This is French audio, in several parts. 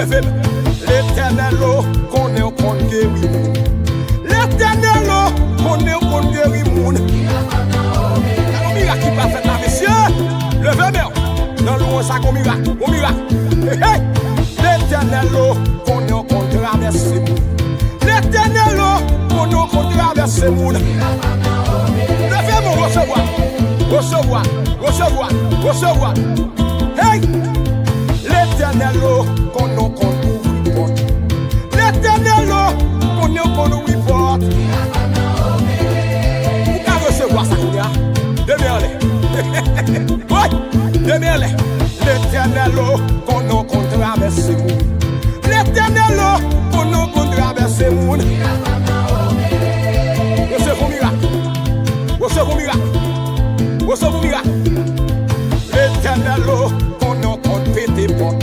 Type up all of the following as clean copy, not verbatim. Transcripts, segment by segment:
Levez l'éternel, connaît au compte guéri. L'éternel, connaît au compte guéri. Un miracle qui va faire là, messieurs. Levez-moi. Dans l'eau, ça comme miracle. Au miracle. L'éternel, connaît au compte traverser. L'éternel, connaît au compte traverser. Levez-moi, recevoir. Recevoir, recevoir, recevoir. Hey! L'éternel, qu'on nous ouvre porte. L'éternel, qu'on nous ouvre porte. Vous pouvez recevoir ça, qu'on y a. Demeurez. Oui, demeurez. L'éternel, qu'on nous traverse. L'éternel, qu'on nous traverse. Recevez un miracle. Recevez un miracle. Recevez un miracle. L'éternel, qu'on nous compte péter porte.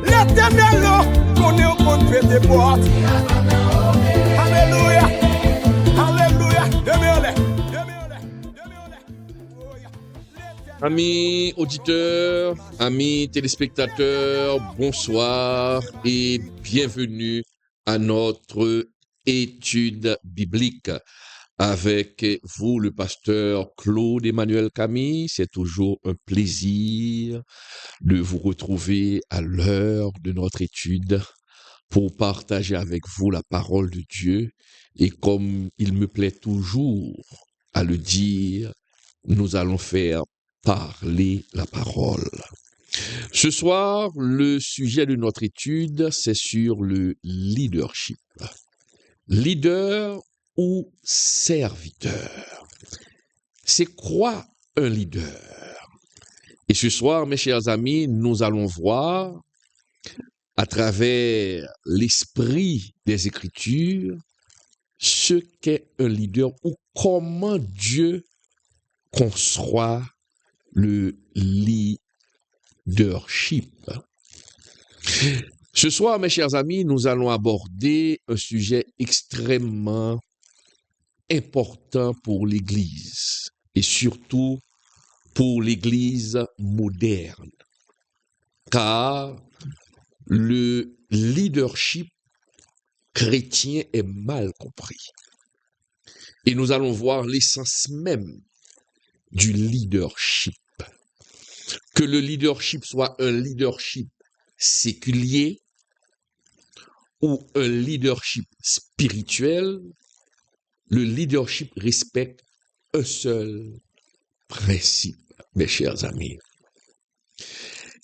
L'éternel, qu'on nous compte péter porte. Alléluia. Alléluia. Demeurez. Amis auditeurs, amis téléspectateurs, bonsoir et bienvenue à notre étude biblique. Avec vous, le pasteur Claude Emmanuel Camille, c'est toujours un plaisir de vous retrouver à l'heure de notre étude pour partager avec vous la parole de Dieu. Et comme il me plaît toujours à le dire, nous allons faire parler la parole. Ce soir, le sujet de notre étude, c'est sur le leadership. Leader ou serviteur. C'est quoi un leader? Et ce soir, mes chers amis, nous allons voir à travers l'esprit des Écritures ce qu'est un leader ou comment Dieu conçoit le leadership. Ce soir, mes chers amis, nous allons aborder un sujet extrêmement important pour l'Église et surtout pour l'Église moderne, car le leadership chrétien est mal compris. Et nous allons voir l'essence même du leadership. Que le leadership soit un leadership séculier ou un leadership spirituel, le leadership respecte un seul principe, mes chers amis.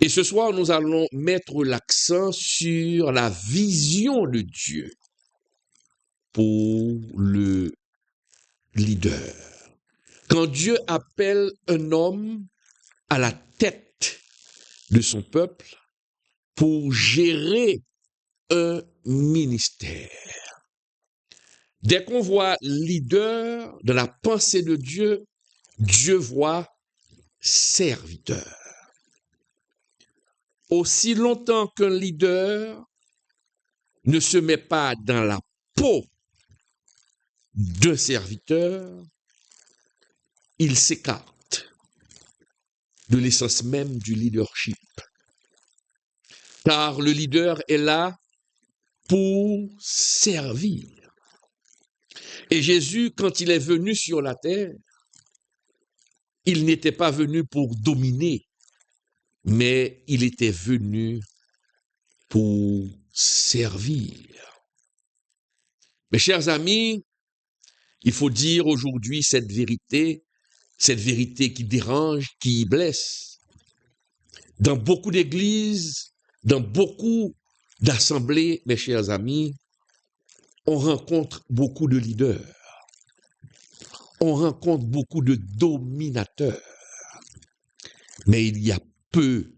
Et ce soir, nous allons mettre l'accent sur la vision de Dieu pour le leader. Quand Dieu appelle un homme à la tête de son peuple pour gérer un ministère, dès qu'on voit leader dans la pensée de Dieu, Dieu voit serviteur. Aussi longtemps qu'un leader ne se met pas dans la peau d'un serviteur, il s'écarte de l'essence même du leadership. Car le leader est là pour servir. Et Jésus, quand il est venu sur la terre, il n'était pas venu pour dominer, mais il était venu pour servir. Mes chers amis, il faut dire aujourd'hui cette vérité qui dérange, qui blesse. Dans beaucoup d'églises, dans beaucoup d'assemblées, mes chers amis, on rencontre beaucoup de leaders. On rencontre beaucoup de dominateurs. Mais il y a peu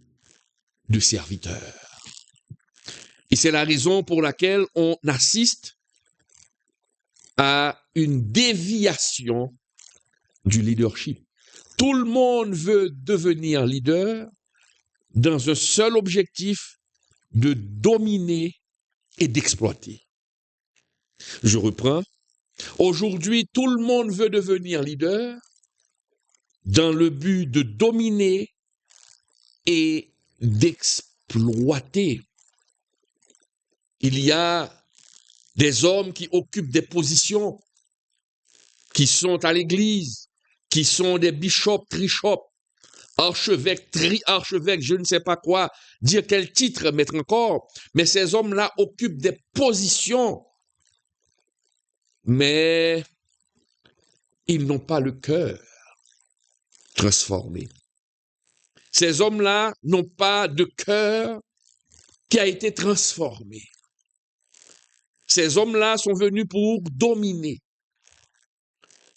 de serviteurs. Et c'est la raison pour laquelle on assiste à une déviation du leadership. Tout le monde veut devenir leader dans un seul objectif, de dominer et d'exploiter. Je reprends. Aujourd'hui, tout le monde veut devenir leader dans le but de dominer et d'exploiter. il y a des hommes qui occupent des positions, qui sont à l'église, qui sont des bishops, trichops, archevêques, tri-archevêques, je ne sais pas quoi, dire quel titre mettre encore, mais ces hommes-là occupent des positions, mais ils n'ont pas le cœur transformé. Ces hommes-là n'ont pas de cœur qui a été transformé. Ces hommes-là sont venus pour dominer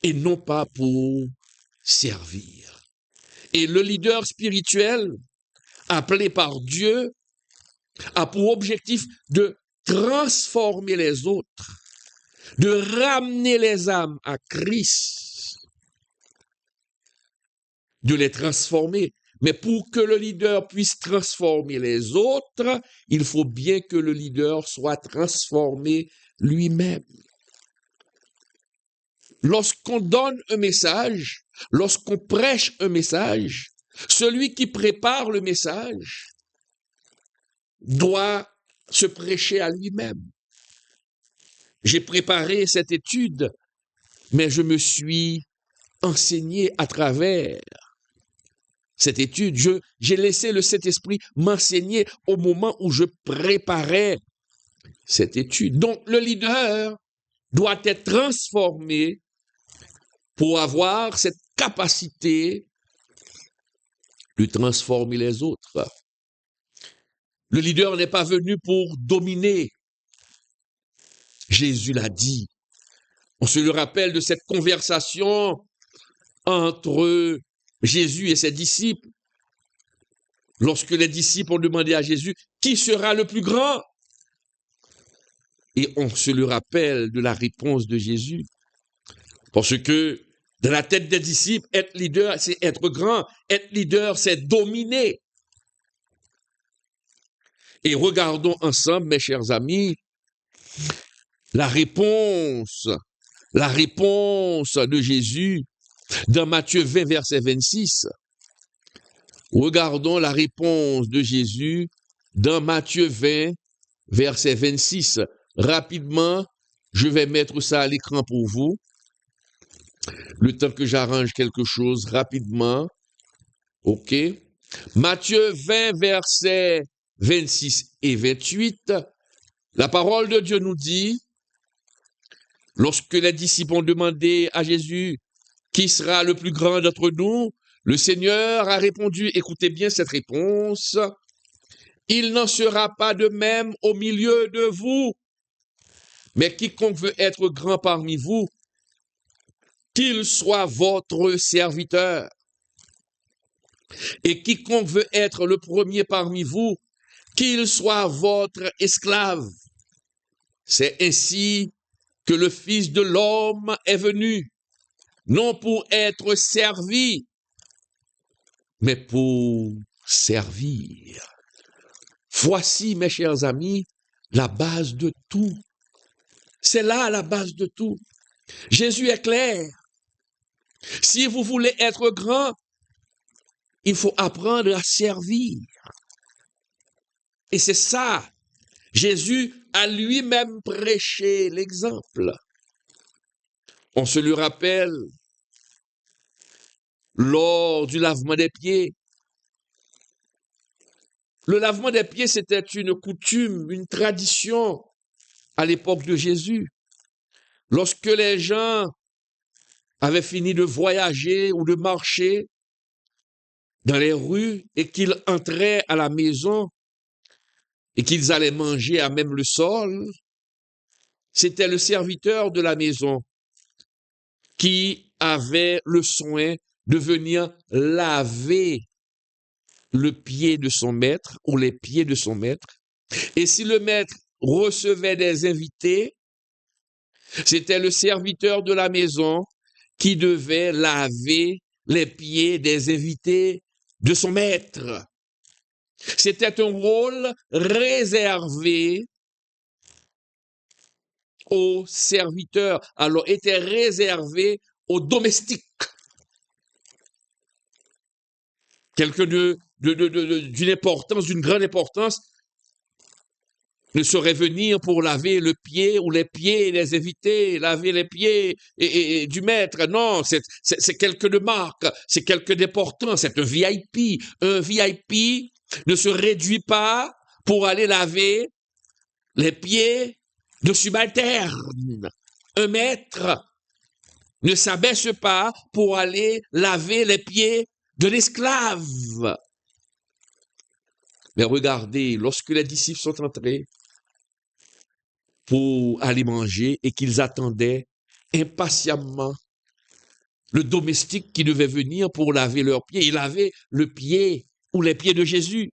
et non pas pour servir. Et le leader spirituel, appelé par Dieu, a pour objectif de transformer les autres, de ramener les âmes à Christ, de les transformer. Mais pour que le leader puisse transformer les autres, il faut bien que le leader soit transformé lui-même. Lorsqu'on donne un message, lorsqu'on prêche un message, celui qui prépare le message doit se prêcher à lui-même. J'ai préparé cette étude, mais je me suis enseigné à travers cette étude. J'ai laissé le Saint-Esprit m'enseigner au moment où je préparais cette étude. Donc, le leader doit être transformé pour avoir cette capacité de transformer les autres. Le leader n'est pas venu pour dominer. Jésus l'a dit. On se le rappelle de cette conversation entre Jésus et ses disciples. Lorsque les disciples ont demandé à Jésus, qui sera le plus grand? Et on se le rappelle de la réponse de Jésus. Parce que dans la tête des disciples, être leader, c'est être grand. Être leader, c'est dominer. Et regardons ensemble, mes chers amis, la réponse de Jésus dans Matthieu 20, verset 26. Regardons la réponse de Jésus dans Matthieu 20, verset 26. Rapidement, je vais mettre ça à l'écran pour vous. Le temps que j'arrange quelque chose rapidement. OK. Matthieu 20, verset 26 et 28. La parole de Dieu nous dit, lorsque les disciples ont demandé à Jésus, qui sera le plus grand d'entre nous? Le Seigneur a répondu, écoutez bien cette réponse, il n'en sera pas de même au milieu de vous, mais quiconque veut être grand parmi vous, qu'il soit votre serviteur. Et quiconque veut être le premier parmi vous, qu'il soit votre esclave. C'est ainsi que le Fils de l'homme est venu, non pour être servi, mais pour servir. Voici, mes chers amis, la base de tout. C'est là la base de tout. Jésus est clair. Si vous voulez être grand, il faut apprendre à servir. Et c'est ça. Jésus a lui-même prêché l'exemple. On se le rappelle lors du lavement des pieds. Le lavement des pieds, c'était une coutume, une tradition à l'époque de Jésus. Lorsque les gens avaient fini de voyager ou de marcher dans les rues et qu'ils entraient à la maison et qu'ils allaient manger à même le sol, c'était le serviteur de la maison qui avait le soin de venir laver le pied de son maître ou les pieds de son maître. Et si le maître recevait des invités, c'était le serviteur de la maison qui devait laver les pieds des invités de son maître. C'était un rôle réservé aux serviteurs, alors était réservé aux domestiques. Quelqu'un d'une importance, d'une grande importance, ne saurait venir pour laver le pied ou les pieds des invités, laver les pieds et du maître. Non, c'est quelqu'un de marque, c'est quelqu'un d'important, c'est un VIP. Un VIP ne se réduit pas pour aller laver les pieds de subalternes. Un maître ne s'abaisse pas pour aller laver les pieds de l'esclave. Mais regardez, lorsque les disciples sont entrés pour aller manger et qu'ils attendaient impatiemment le domestique qui devait venir pour laver leurs pieds, il lavait le pied ou les pieds de Jésus.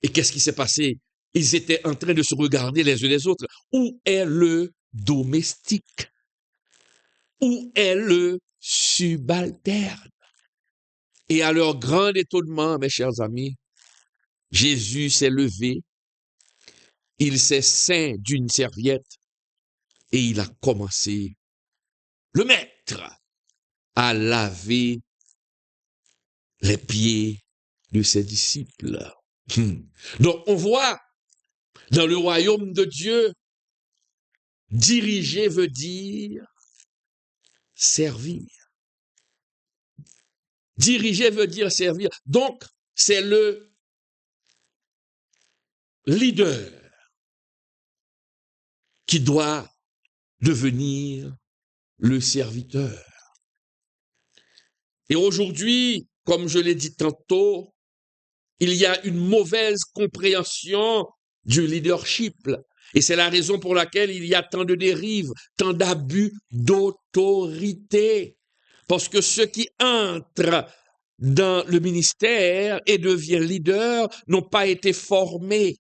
Et qu'est-ce qui s'est passé? Ils étaient en train de se regarder les uns les autres. Où est le domestique? Où est le subalterne? Et à leur grand étonnement, mes chers amis, Jésus s'est levé, il s'est ceint d'une serviette et il a commencé, le maître, à laver les pieds de ses disciples. Donc on voit dans le royaume de Dieu, diriger veut dire servir. Diriger veut dire servir. Donc, c'est le leader qui doit devenir le serviteur. Et aujourd'hui, comme je l'ai dit tantôt, il y a une mauvaise compréhension du leadership. Et c'est la raison pour laquelle il y a tant de dérives, tant d'abus d'autorité. Parce que ceux qui entrent dans le ministère et deviennent leaders n'ont pas été formés.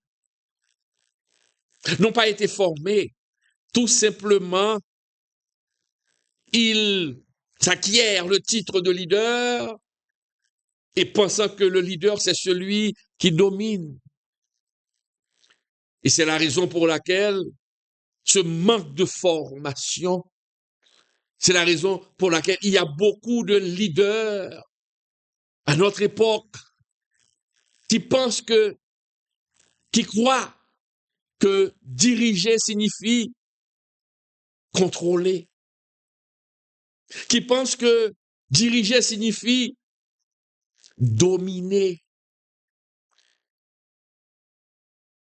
N'ont pas été formés. Tout simplement, ils s'acquièrent le titre de leader et pensant que le leader, c'est celui qui domine. Et c'est la raison pour laquelle ce manque de formation, c'est la raison pour laquelle il y a beaucoup de leaders à notre époque qui pensent qui croient que diriger signifie contrôler, qui pensent que diriger signifie dominer,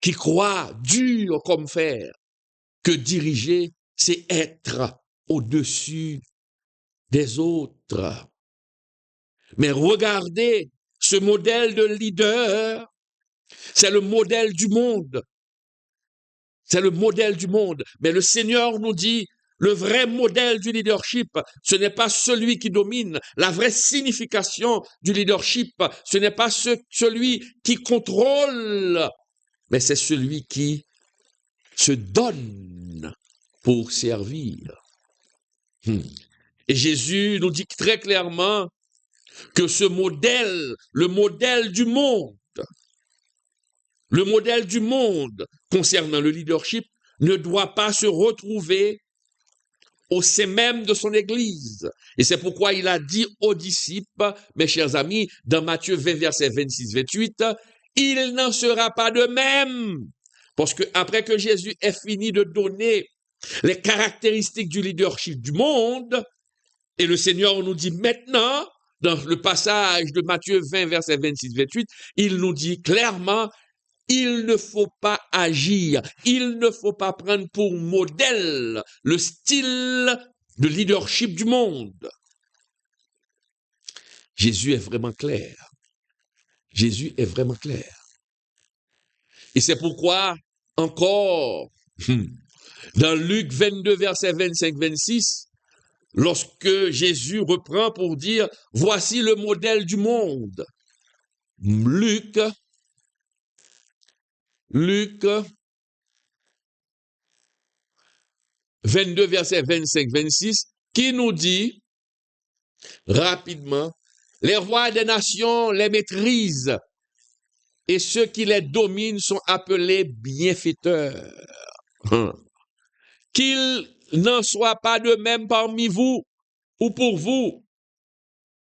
qui croient dur comme fer que diriger, c'est être au-dessus des autres. Mais regardez, ce modèle de leader, c'est le modèle du monde. C'est le modèle du monde. Mais le Seigneur nous dit, le vrai modèle du leadership, ce n'est pas celui qui domine. La vraie signification du leadership, ce n'est pas celui qui contrôle, mais c'est celui qui se donne pour servir. Et Jésus nous dit très clairement que ce modèle, le modèle du monde concernant le leadership ne doit pas se retrouver au sein même de son Église. Et c'est pourquoi il a dit aux disciples, mes chers amis, dans Matthieu 20, verset 26-28, « Il n'en sera pas de même. » Parce que après que Jésus ait fini de donner les caractéristiques du leadership du monde, et le Seigneur nous dit maintenant, dans le passage de Matthieu 20, verset 26-28, il nous dit clairement, il ne faut pas agir, il ne faut pas prendre pour modèle le style de leadership du monde. Jésus est vraiment clair. Jésus est vraiment clair. Et c'est pourquoi, encore, dans Luc 22, verset 25-26, lorsque Jésus reprend pour dire, voici le modèle du monde. Luc 22, verset 25-26, qui nous dit rapidement, les rois des nations les maîtrisent et ceux qui les dominent sont appelés bienfaiteurs. Qu'il n'en soit pas de même parmi vous ou pour vous.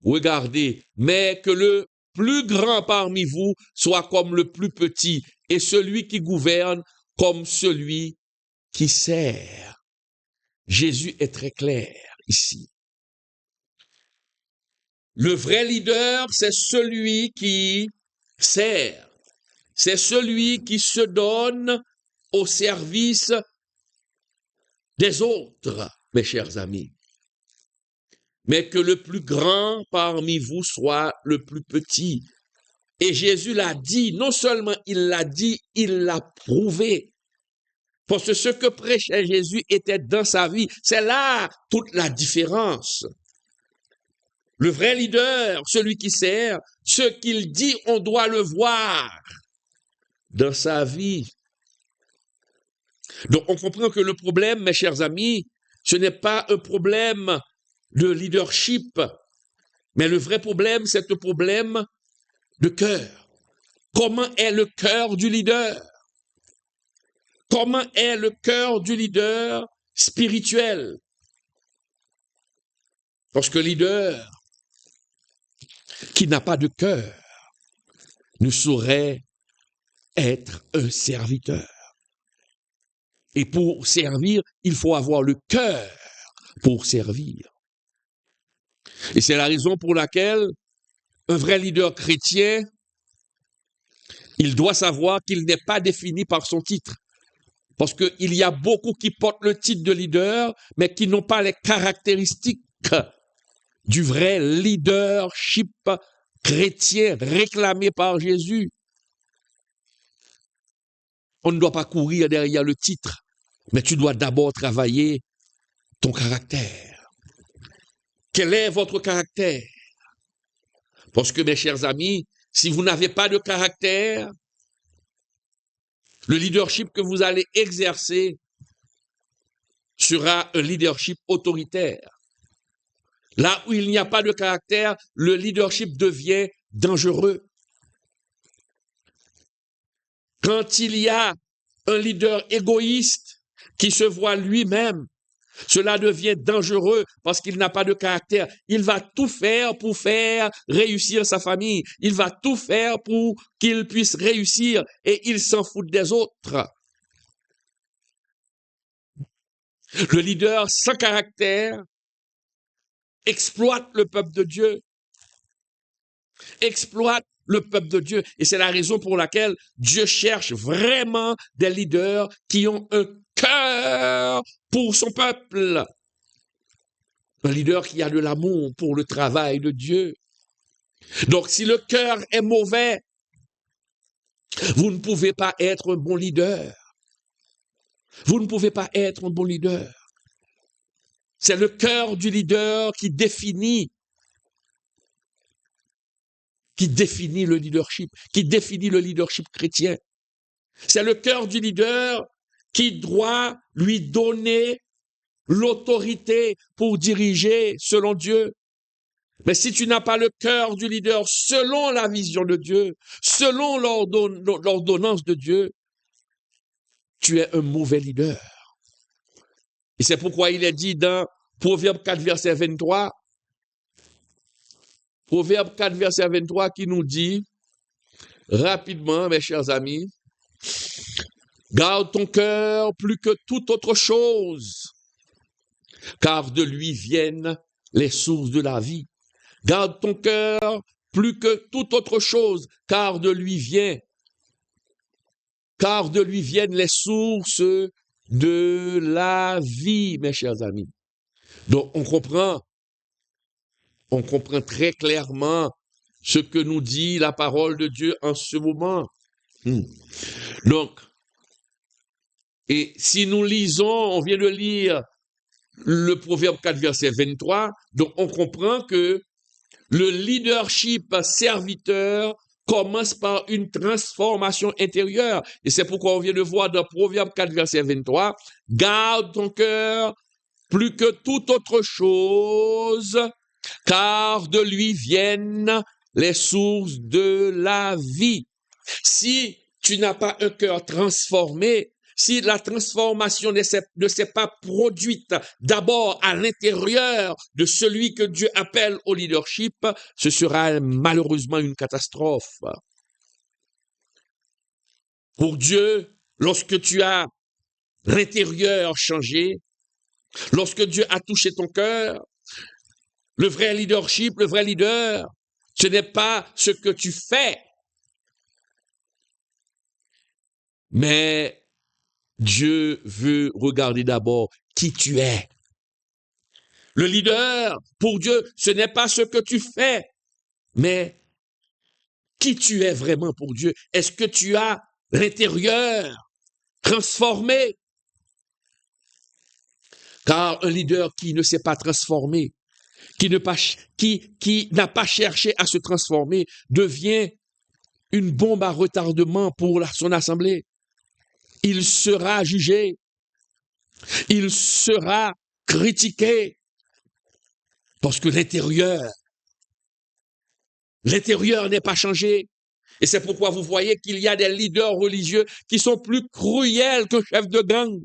Regardez, mais que le plus grand parmi vous soit comme le plus petit et celui qui gouverne comme celui qui sert. Jésus est très clair ici. Le vrai leader, c'est celui qui sert. C'est celui qui se donne au service des autres, mes chers amis. Mais que le plus grand parmi vous soit le plus petit. Et Jésus l'a dit, non seulement il l'a dit, il l'a prouvé. Parce que ce que prêchait Jésus était dans sa vie. C'est là toute la différence. Le vrai leader, celui qui sert, ce qu'il dit, on doit le voir dans sa vie. Donc, on comprend que le problème, mes chers amis, ce n'est pas un problème de leadership, mais le vrai problème, c'est un problème de cœur. Comment est le cœur du leader? Comment est le cœur du leader spirituel? Parce que leader qui n'a pas de cœur ne saurait être un serviteur. Et pour servir, il faut avoir le cœur pour servir. Et c'est la raison pour laquelle un vrai leader chrétien, il doit savoir qu'il n'est pas défini par son titre. Parce qu'il y a beaucoup qui portent le titre de leader, mais qui n'ont pas les caractéristiques du vrai leadership chrétien réclamé par Jésus. On ne doit pas courir derrière le titre, mais tu dois d'abord travailler ton caractère. Quel est votre caractère? Parce que, mes chers amis, si vous n'avez pas de caractère, le leadership que vous allez exercer sera un leadership autoritaire. Là où il n'y a pas de caractère, le leadership devient dangereux. Quand il y a un leader égoïste qui se voit lui-même, cela devient dangereux parce qu'il n'a pas de caractère. Il va tout faire pour faire réussir sa famille. Il va tout faire pour qu'il puisse réussir et il s'en fout des autres. Le leader sans caractère exploite le peuple de Dieu. Exploite le peuple de Dieu. Et c'est la raison pour laquelle Dieu cherche vraiment des leaders qui ont un cœur pour son peuple. Un leader qui a de l'amour pour le travail de Dieu. Donc, si le cœur est mauvais, vous ne pouvez pas être un bon leader. Vous ne pouvez pas être un bon leader. C'est le cœur du leader qui définit le leadership, qui définit le leadership chrétien. C'est le cœur du leader qui doit lui donner l'autorité pour diriger selon Dieu. Mais si tu n'as pas le cœur du leader selon la vision de Dieu, selon l'ordonnance de Dieu, tu es un mauvais leader. Et c'est pourquoi il est dit dans Proverbe 4, verset 23, Proverbe 4, verset 23 qui nous dit, rapidement, mes chers amis, garde ton cœur plus que toute autre chose, car de lui viennent les sources de la vie. Garde ton cœur plus que toute autre chose, car de lui viennent les sources de la vie, mes chers amis. Donc, on comprend très clairement ce que nous dit la parole de Dieu en ce moment. Donc, et si nous lisons, on vient de lire le Proverbe 4, verset 23, donc on comprend que le leadership serviteur commence par une transformation intérieure. Et c'est pourquoi on vient de voir dans Proverbe 4, verset 23, « Garde ton cœur plus que toute autre chose, car de lui viennent les sources de la vie. » Si tu n'as pas un cœur transformé, si la transformation ne s'est pas produite d'abord à l'intérieur de celui que Dieu appelle au leadership, ce sera malheureusement une catastrophe. Pour Dieu, lorsque tu as l'intérieur changé, lorsque Dieu a touché ton cœur, le vrai leadership, le vrai leader, ce n'est pas ce que tu fais, mais Dieu veut regarder d'abord qui tu es. Le leader, pour Dieu, ce n'est pas ce que tu fais, mais qui tu es vraiment pour Dieu. Est-ce que tu as l'intérieur transformé? Car un leader qui ne s'est pas transformé, qui n'a pas cherché à se transformer, devient une bombe à retardement pour son assemblée. Il sera jugé, il sera critiqué, parce que l'intérieur n'est pas changé. Et c'est pourquoi vous voyez qu'il y a des leaders religieux qui sont plus cruels qu'un chef de gang.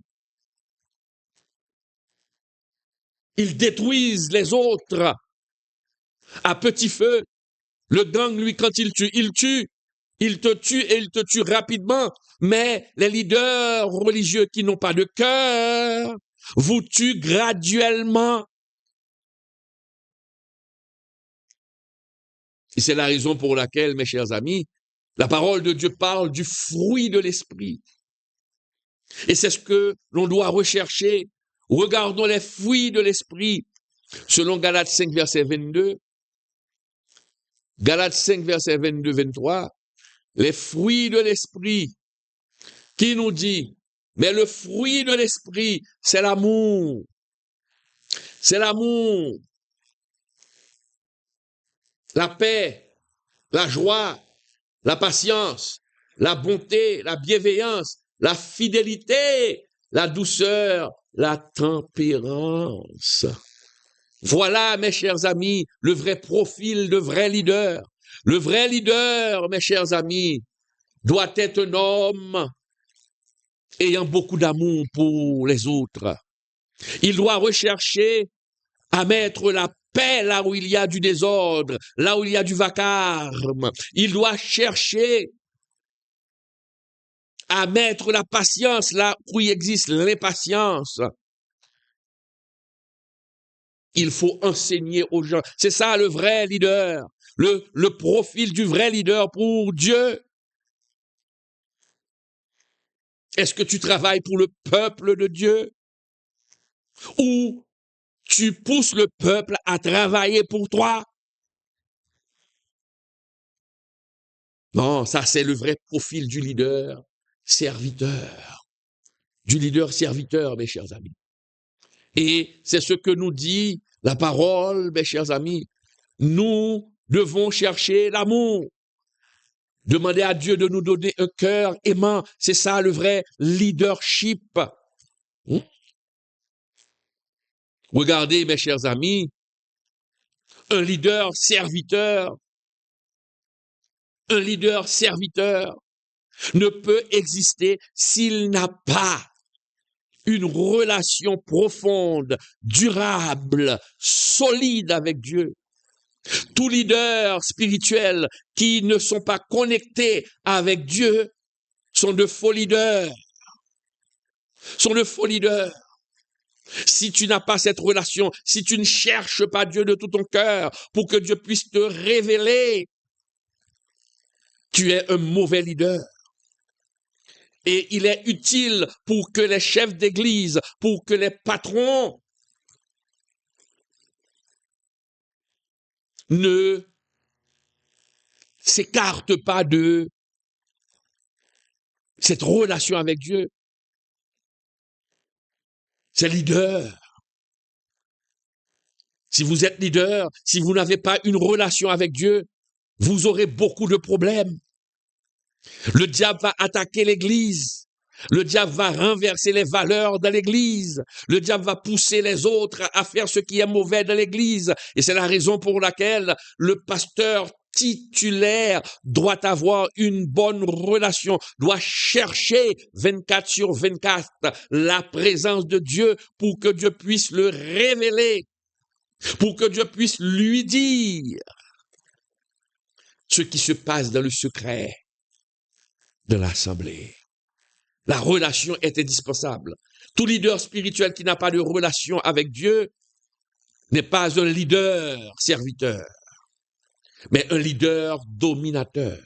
Ils détruisent les autres à petit feu. Le gang, lui, quand il tue. Il te tue et il te tue rapidement. Mais les leaders religieux qui n'ont pas de cœur vous tuent graduellement. Et c'est la raison pour laquelle, mes chers amis, la parole de Dieu parle du fruit de l'esprit. Et c'est ce que l'on doit rechercher. Regardons les fruits de l'esprit. Selon Galates 5, verset 22, Galates 5, verset 22-23, les fruits de l'esprit, qui nous dit, mais le fruit de l'esprit, c'est l'amour. C'est l'amour, la paix, la joie, la patience, la bonté, la bienveillance, la fidélité, la douceur, la tempérance. Voilà, mes chers amis, le vrai profil de vrai leader. Le vrai leader, mes chers amis, doit être un homme ayant beaucoup d'amour pour les autres. Il doit rechercher à mettre la paix là où il y a du désordre, là où il y a du vacarme. Il doit chercher à mettre la patience là où il existe l'impatience. Il faut enseigner aux gens. C'est ça le vrai leader, le profil du vrai leader pour Dieu. Est-ce que tu travailles pour le peuple de Dieu ou tu pousses le peuple à travailler pour toi? Non, ça c'est le vrai profil du leader serviteur. Du leader serviteur, mes chers amis. Et c'est ce que nous dit la parole, mes chers amis. Nous devons chercher l'amour. Demander à Dieu de nous donner un cœur aimant. C'est ça le vrai leadership. Regardez, mes chers amis, un leader serviteur ne peut exister s'il n'a pas une relation profonde, durable, solide avec Dieu. Tous leaders spirituels qui ne sont pas connectés avec Dieu sont de faux leaders. Si tu n'as pas cette relation, si tu ne cherches pas Dieu de tout ton cœur pour que Dieu puisse te révéler, tu es un mauvais leader. Et il est utile pour que les chefs d'église, pour que les patrons ne s'écartent pas de cette relation avec Dieu. C'est leader. Si vous êtes leader, si vous n'avez pas une relation avec Dieu, vous aurez beaucoup de problèmes. Le diable va attaquer l'église. Le diable va renverser les valeurs de l'église. Le diable va pousser les autres à faire ce qui est mauvais dans l'église. Et c'est la raison pour laquelle le pasteur titulaire doit avoir une bonne relation, doit chercher 24/24 la présence de Dieu pour que Dieu puisse le révéler, pour que Dieu puisse lui dire ce qui se passe dans le secret. de l'assemblée. La relation est indispensable. Tout leader spirituel qui n'a pas de relation avec Dieu n'est pas un leader serviteur, mais un leader dominateur.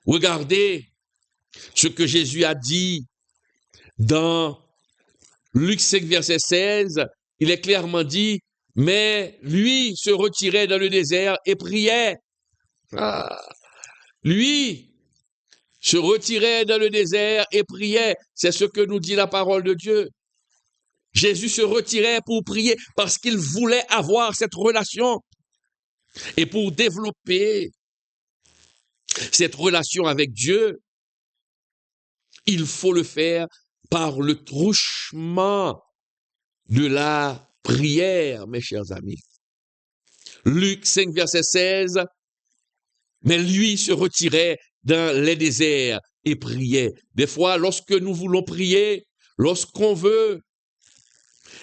Regardez ce que Jésus a dit dans Luc 5, verset 16. Il est clairement dit, mais lui se retirait dans le désert et priait. Lui se retirait dans le désert et priait. C'est ce que nous dit la parole de Dieu. Jésus se retirait pour prier parce qu'il voulait avoir cette relation. Et pour développer cette relation avec Dieu, il faut le faire par le truchement de la prière, mes chers amis. Luc 5, verset 16, mais lui se retirait dans les déserts et priait. Des fois, lorsque nous voulons prier, lorsqu'on veut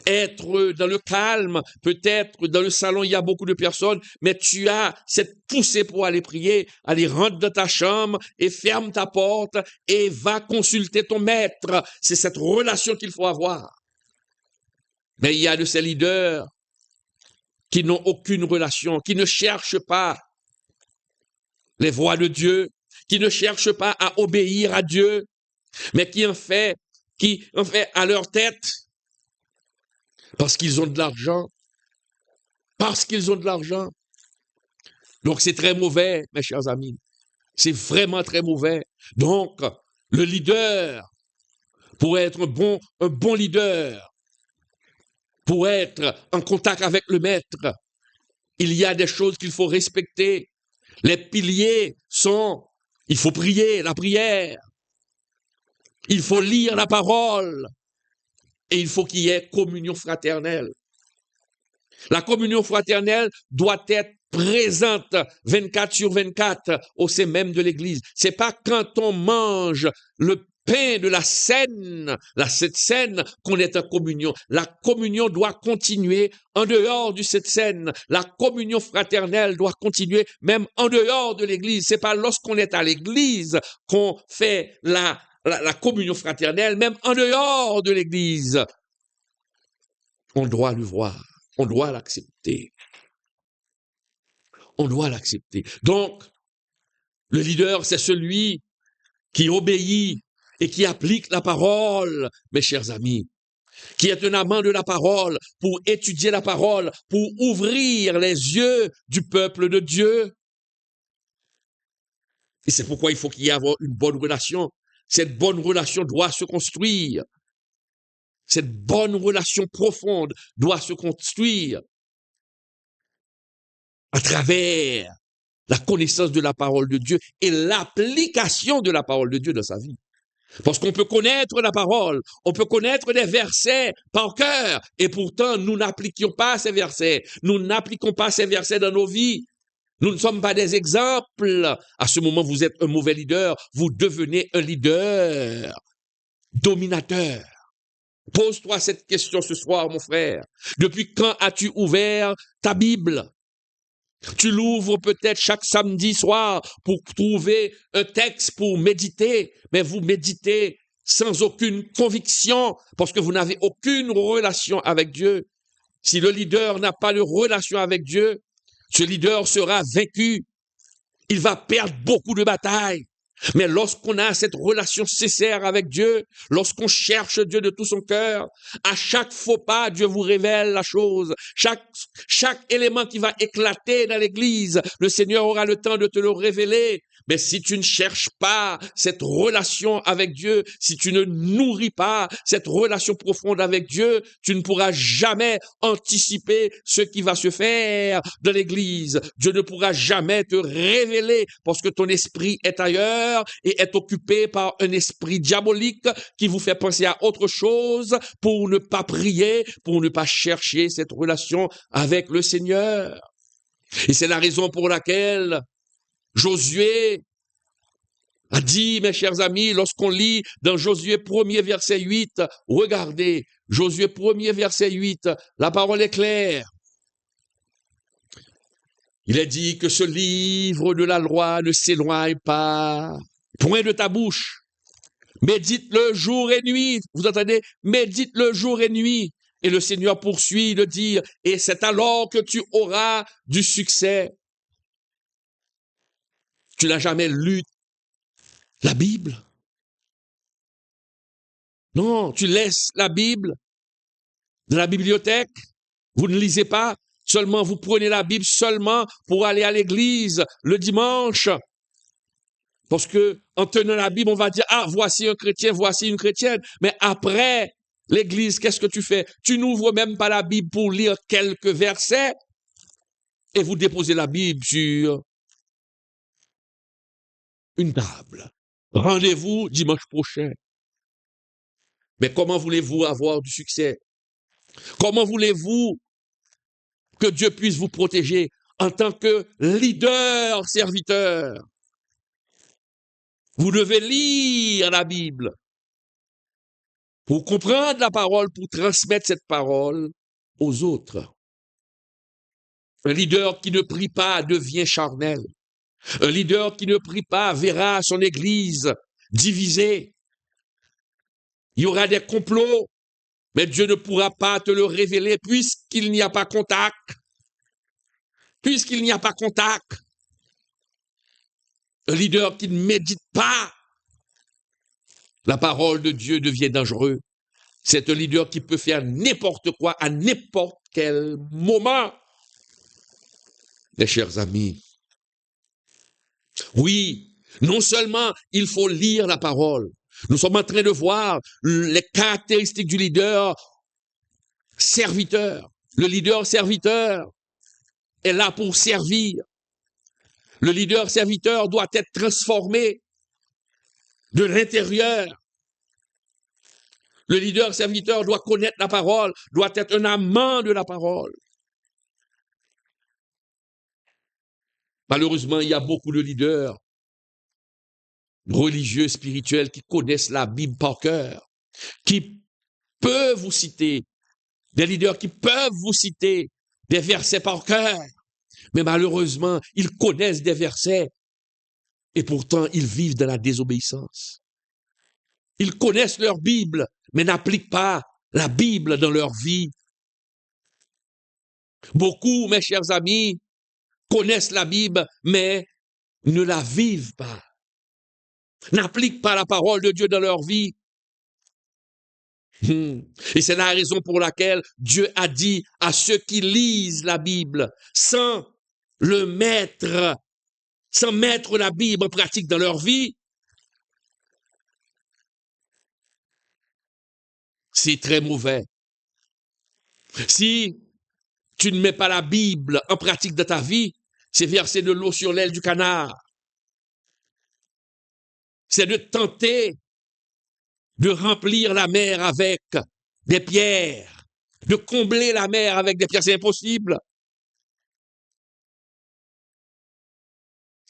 être dans le calme, peut-être dans le salon, il y a beaucoup de personnes, mais tu as cette poussée pour aller prier, aller rentre dans ta chambre et ferme ta porte et va consulter ton maître. C'est cette relation qu'il faut avoir. Mais il y a de ces leaders qui n'ont aucune relation, qui ne cherchent pas les voies de Dieu, qui ne cherchent pas à obéir à Dieu, mais qui en fait à leur tête, parce qu'ils ont de l'argent. Parce qu'ils ont de l'argent. Donc c'est très mauvais, mes chers amis. C'est vraiment très mauvais. Donc, le leader, pour être un bon leader, pour être en contact avec le maître, il y a des choses qu'il faut respecter. Les piliers sont, il faut prier, la prière. Il faut lire la parole. Et il faut qu'il y ait communion fraternelle. La communion fraternelle doit être présente 24 sur 24 au sein même de l'Église. C'est pas quand on mange le pain de la scène, cette scène, qu'on est en communion. La communion doit continuer en dehors de cette scène. La communion fraternelle doit continuer même en dehors de l'Église. C'est pas lorsqu'on est à l'Église qu'on fait la communion fraternelle, même en dehors de l'Église. On doit le voir, on doit l'accepter. On doit l'accepter. Donc, le leader, c'est celui qui obéit et qui applique la parole, mes chers amis, qui est un amant de la parole, pour étudier la parole, pour ouvrir les yeux du peuple de Dieu. Et c'est pourquoi il faut qu'il y ait une bonne relation. Cette bonne relation doit se construire. Cette bonne relation profonde doit se construire à travers la connaissance de la parole de Dieu et l'application de la parole de Dieu dans sa vie. Parce qu'on peut connaître la parole, on peut connaître des versets par cœur, et pourtant nous n'appliquons pas ces versets. Nous n'appliquons pas ces versets dans nos vies. Nous ne sommes pas des exemples. À ce moment, vous êtes un mauvais leader. Vous devenez un leader dominateur. Pose-toi cette question ce soir, mon frère. Depuis quand as-tu ouvert ta Bible? Tu l'ouvres peut-être chaque samedi soir pour trouver un texte pour méditer, mais vous méditez sans aucune conviction parce que vous n'avez aucune relation avec Dieu. Si le leader n'a pas de relation avec Dieu, ce leader sera vaincu. Il va perdre beaucoup de batailles. Mais lorsqu'on a cette relation sincère avec Dieu, lorsqu'on cherche Dieu de tout son cœur, à chaque faux pas, Dieu vous révèle la chose. Chaque élément qui va éclater dans l'église, le Seigneur aura le temps de te le révéler. Mais si tu ne cherches pas cette relation avec Dieu, si tu ne nourris pas cette relation profonde avec Dieu, tu ne pourras jamais anticiper ce qui va se faire dans l'église. Dieu ne pourra jamais te révéler parce que ton esprit est ailleurs et est occupé par un esprit diabolique qui vous fait penser à autre chose pour ne pas prier, pour ne pas chercher cette relation avec le Seigneur. Et c'est la raison pour laquelle Josué a dit, mes chers amis, lorsqu'on lit dans Josué 1er verset 8, regardez, Josué 1er verset 8, la parole est claire. Il est dit que ce livre de la loi ne s'éloigne pas point de ta bouche. Médite-le jour et nuit. Vous entendez? Médite-le jour et nuit. Et le Seigneur poursuit de dire, et c'est alors que tu auras du succès. Tu n'as jamais lu la Bible? Non, tu laisses la Bible de la bibliothèque. Vous ne lisez pas. Seulement, vous prenez la Bible seulement pour aller à l'église le dimanche. Parce que, en tenant la Bible, on va dire, ah, voici un chrétien, voici une chrétienne. Mais après l'église, qu'est-ce que tu fais? Tu n'ouvres même pas la Bible pour lire quelques versets et vous déposez la Bible sur une table. Rendez-vous dimanche prochain. Mais comment voulez-vous avoir du succès? Comment voulez-vous que Dieu puisse vous protéger en tant que leader, serviteur? Vous devez lire la Bible pour comprendre la parole, pour transmettre cette parole aux autres. Un leader qui ne prie pas devient charnel. Un leader qui ne prie pas verra son église divisée. Il y aura des complots, mais Dieu ne pourra pas te le révéler puisqu'il n'y a pas contact. Puisqu'il n'y a pas contact. Un leader qui ne médite pas la parole de Dieu devient dangereux. C'est un leader qui peut faire n'importe quoi à n'importe quel moment. Mes chers amis, oui, non seulement il faut lire la parole, nous sommes en train de voir les caractéristiques du leader serviteur. Le leader serviteur est là pour servir. Le leader serviteur doit être transformé de l'intérieur. Le leader serviteur doit connaître la parole, doit être un amant de la parole. Malheureusement, il y a beaucoup de leaders religieux, spirituels, qui connaissent la Bible par cœur, qui peuvent vous citer, des leaders qui peuvent vous citer des versets par cœur, mais malheureusement, ils connaissent des versets et pourtant ils vivent dans la désobéissance. Ils connaissent leur Bible, mais n'appliquent pas la Bible dans leur vie. Beaucoup, mes chers amis, connaissent la Bible, mais ne la vivent pas. N'appliquent pas la parole de Dieu dans leur vie. Et c'est la raison pour laquelle Dieu a dit à ceux qui lisent la Bible sans mettre la Bible en pratique dans leur vie, c'est très mauvais. Si tu ne mets pas la Bible en pratique dans ta vie, c'est verser de l'eau sur l'aile du canard. C'est de tenter de remplir la mer avec des pierres, de combler la mer avec des pierres. C'est impossible.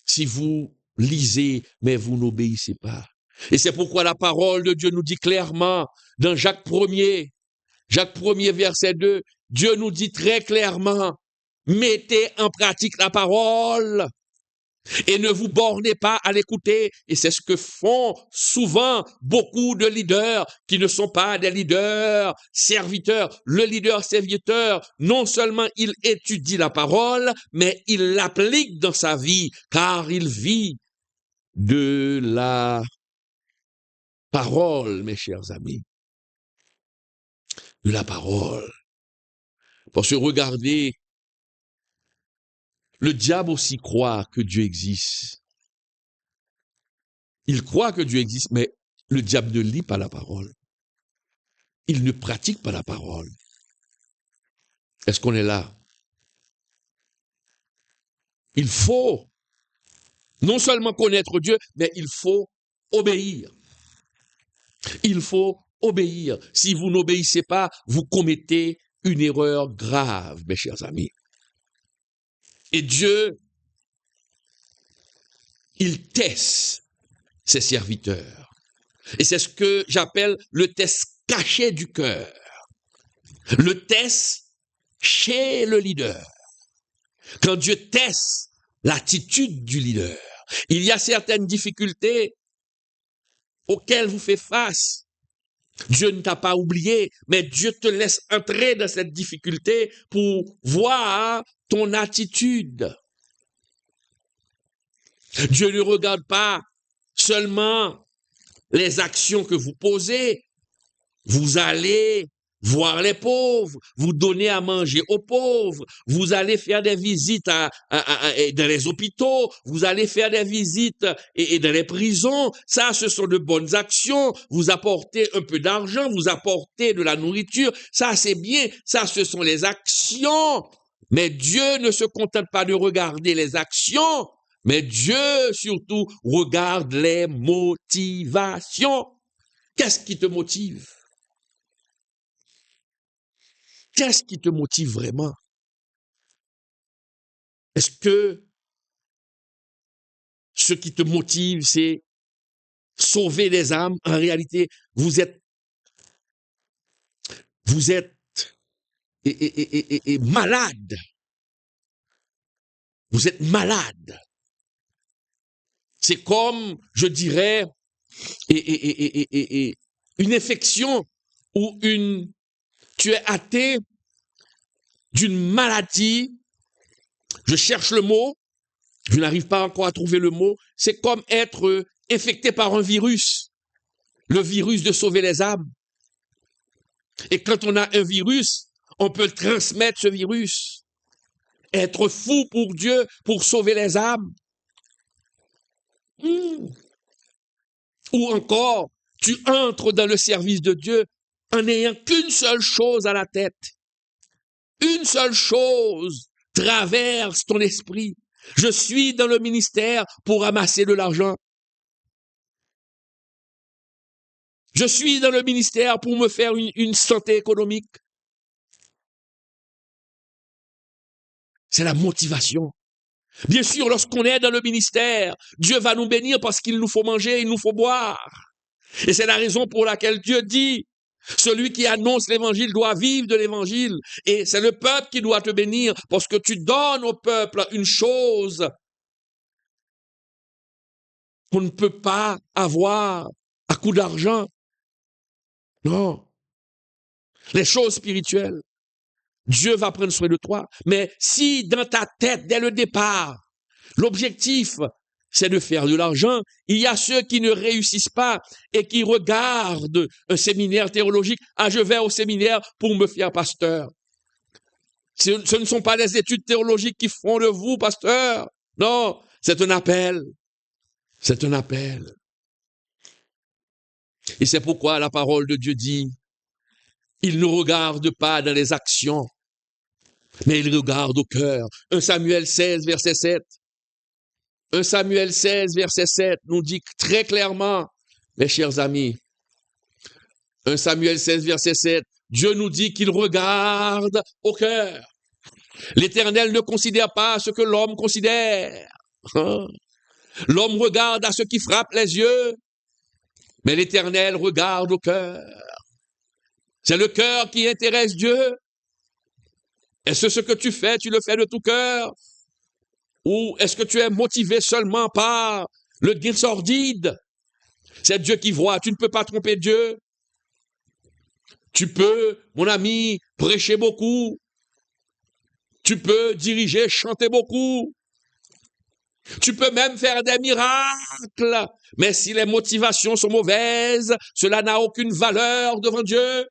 Si vous lisez, mais vous n'obéissez pas. Et c'est pourquoi la parole de Dieu nous dit clairement, dans Jacques 1er, verset 2, Dieu nous dit très clairement, mettez en pratique la parole et ne vous bornez pas à l'écouter. Et c'est ce que font souvent beaucoup de leaders qui ne sont pas des leaders serviteurs. Le leader serviteur, non seulement il étudie la parole, mais il l'applique dans sa vie, car il vit de la parole, mes chers amis. De la parole. Parce que regardez, le diable aussi croit que Dieu existe. Il croit que Dieu existe, mais le diable ne lit pas la parole. Il ne pratique pas la parole. Est-ce qu'on est là? Il faut non seulement connaître Dieu, mais il faut obéir. Il faut obéir. Si vous n'obéissez pas, vous commettez une erreur grave, mes chers amis. Et Dieu, il teste ses serviteurs. Et c'est ce que j'appelle le test caché du cœur. Le test chez le leader. Quand Dieu teste l'attitude du leader, il y a certaines difficultés auxquelles vous faites face. Dieu ne t'a pas oublié, mais Dieu te laisse entrer dans cette difficulté pour voir ton attitude. Dieu ne regarde pas seulement les actions que vous posez. Vous allez voir les pauvres, vous donner à manger aux pauvres, vous allez faire des visites dans les hôpitaux, vous allez faire des visites dans les prisons. Ça, ce sont de bonnes actions. Vous apportez un peu d'argent, vous apportez de la nourriture. Ça, c'est bien. Ça, ce sont les actions. Mais Dieu ne se contente pas de regarder les actions, mais Dieu, surtout, regarde les motivations. Qu'est-ce qui te motive? Qu'est-ce qui te motive vraiment? Est-ce que ce qui te motive, c'est sauver des âmes? En réalité, vous êtes malade. Vous êtes malade. C'est comme, je dirais, une infection ou tu es atteint d'une maladie. Je cherche le mot, je n'arrive pas encore à trouver le mot. C'est comme être infecté par un virus, le virus de sauver les âmes. Et quand on a un virus, on peut transmettre ce virus. Être fou pour Dieu, pour sauver les âmes. Ou encore, tu entres dans le service de Dieu en n'ayant qu'une seule chose à la tête. Une seule chose traverse ton esprit. Je suis dans le ministère pour amasser de l'argent. Je suis dans le ministère pour me faire une santé économique. C'est la motivation. Bien sûr, lorsqu'on est dans le ministère, Dieu va nous bénir parce qu'il nous faut manger, il nous faut boire. Et c'est la raison pour laquelle Dieu dit, celui qui annonce l'évangile doit vivre de l'évangile. Et c'est le peuple qui doit te bénir parce que tu donnes au peuple une chose qu'on ne peut pas avoir à coup d'argent. Non. Les choses spirituelles. Dieu va prendre soin de toi. Mais si dans ta tête, dès le départ, l'objectif, c'est de faire de l'argent, il y a ceux qui ne réussissent pas et qui regardent un séminaire théologique. Ah, je vais au séminaire pour me faire pasteur. Ce ne sont pas les études théologiques qui font de vous pasteur. Non, c'est un appel. C'est un appel. Et c'est pourquoi la parole de Dieu dit, il ne regarde pas dans les actions, mais il regarde au cœur. 1 Samuel 16, verset 7. 1 Samuel 16, verset 7 nous dit très clairement, mes chers amis, 1 Samuel 16, verset 7, Dieu nous dit qu'il regarde au cœur. L'Éternel ne considère pas ce que l'homme considère. L'homme regarde à ce qui frappe les yeux, mais l'Éternel regarde au cœur. C'est le cœur qui intéresse Dieu. Est-ce que ce que tu fais, tu le fais de tout cœur? Ou est-ce que tu es motivé seulement par le gain sordide? C'est Dieu qui voit, tu ne peux pas tromper Dieu. Tu peux, mon ami, prêcher beaucoup. Tu peux diriger, chanter beaucoup. Tu peux même faire des miracles. Mais si les motivations sont mauvaises, cela n'a aucune valeur devant Dieu.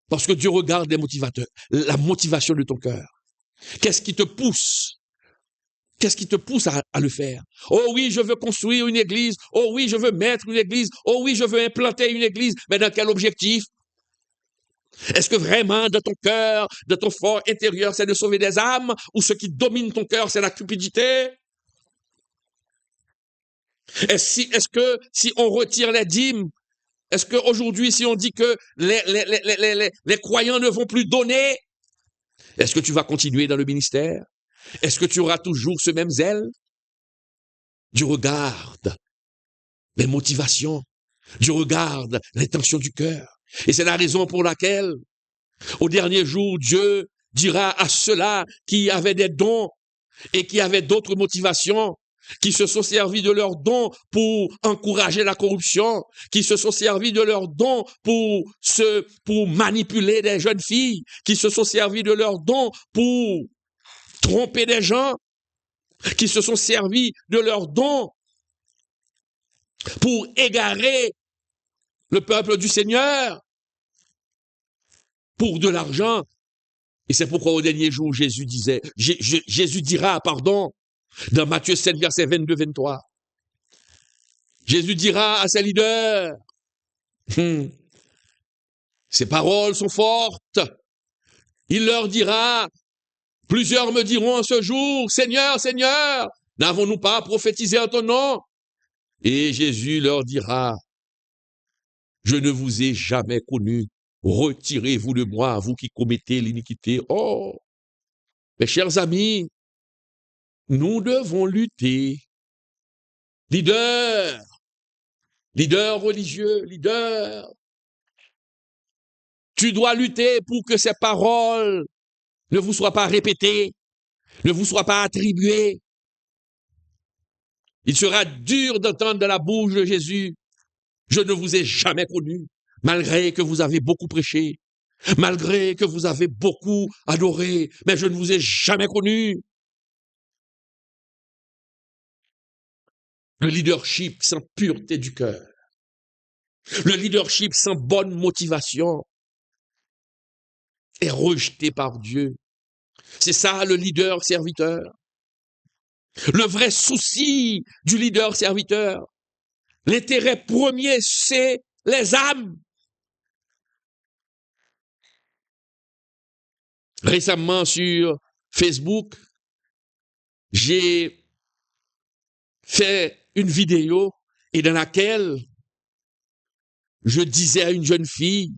Parce que Dieu regarde les motivateurs, la motivation de ton cœur. Qu'est-ce qui te pousse? Qu'est-ce qui te pousse à le faire? Oh oui, je veux construire une église. Oh oui, je veux mettre une église. Oh oui, je veux implanter une église. Mais dans quel objectif? Est-ce que vraiment, dans ton cœur, dans ton fort intérieur, c'est de sauver des âmes? Ou ce qui domine ton cœur, c'est la cupidité? Est-ce que si on retire les dîmes, est-ce qu'aujourd'hui, si on dit que les croyants ne vont plus donner, est-ce que tu vas continuer dans le ministère? Est-ce que tu auras toujours ce même zèle? Dieu regarde les motivations. Dieu regarde l'intention du cœur. Et c'est la raison pour laquelle, au dernier jour, Dieu dira à ceux-là qui avaient des dons et qui avaient d'autres motivations, qui se sont servis de leurs dons pour encourager la corruption, qui se sont servis de leurs dons pour manipuler des jeunes filles, qui se sont servis de leurs dons pour tromper des gens, qui se sont servis de leurs dons pour égarer le peuple du Seigneur pour de l'argent. Et c'est pourquoi au dernier jour, Jésus dira, dans Matthieu 7, verset 22-23, Jésus dira à ses leaders, ces paroles sont fortes, il leur dira, plusieurs me diront en ce jour, Seigneur, Seigneur, n'avons-nous pas prophétisé en ton nom? Et Jésus leur dira, je ne vous ai jamais connu, retirez-vous de moi, vous qui commettez l'iniquité. Oh, mes chers amis, nous devons lutter. Leaders religieux, leaders, tu dois lutter pour que ces paroles ne vous soient pas répétées, ne vous soient pas attribuées. Il sera dur d'entendre de la bouche de Jésus, je ne vous ai jamais connu, malgré que vous avez beaucoup prêché, malgré que vous avez beaucoup adoré, mais je ne vous ai jamais connu. Le leadership sans pureté du cœur, le leadership sans bonne motivation est rejeté par Dieu. C'est ça le leader serviteur. Le vrai souci du leader serviteur, l'intérêt premier, c'est les âmes. Récemment sur Facebook, j'ai fait une vidéo et dans laquelle je disais à une jeune fille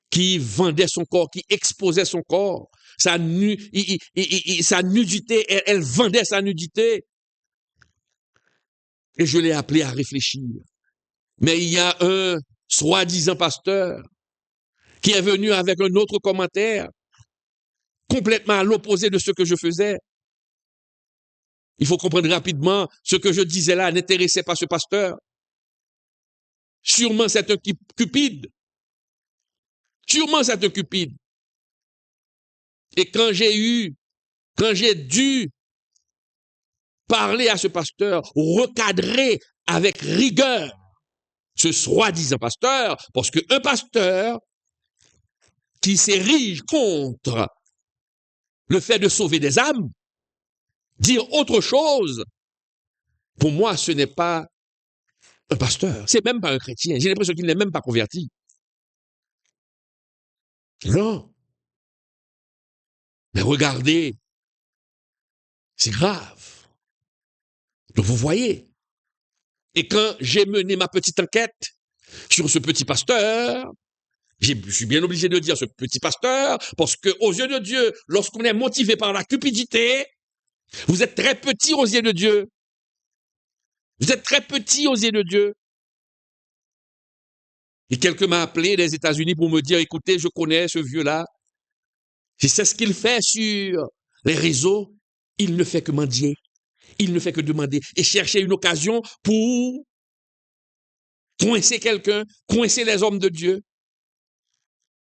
qui vendait son corps, qui exposait son corps, sa nudité, elle vendait sa nudité. Et je l'ai appelée à réfléchir. Mais il y a un soi-disant pasteur qui est venu avec un autre commentaire, complètement à l'opposé de ce que je faisais. Il faut comprendre rapidement, ce que je disais là n'intéressait pas ce pasteur. Sûrement c'est un cupide. Sûrement c'est un cupide. Et quand j'ai dû parler à ce pasteur, recadrer avec rigueur ce soi-disant pasteur, parce qu'un pasteur qui s'érige contre le fait de sauver des âmes, dire autre chose, pour moi, ce n'est pas un pasteur. C'est même pas un chrétien. J'ai l'impression qu'il n'est même pas converti. Non. Mais regardez, c'est grave. Donc vous voyez. Et quand j'ai mené ma petite enquête sur ce petit pasteur, je suis bien obligé de dire ce petit pasteur, parce que aux yeux de Dieu, lorsqu'on est motivé par la cupidité, vous êtes très petit aux yeux de Dieu. Vous êtes très petit aux yeux de Dieu. Et quelqu'un m'a appelé des États-Unis pour me dire, écoutez, je connais ce vieux-là. Je sais ce qu'il fait sur les réseaux. Il ne fait que mendier. Il ne fait que demander et chercher une occasion pour coincer quelqu'un, coincer les hommes de Dieu,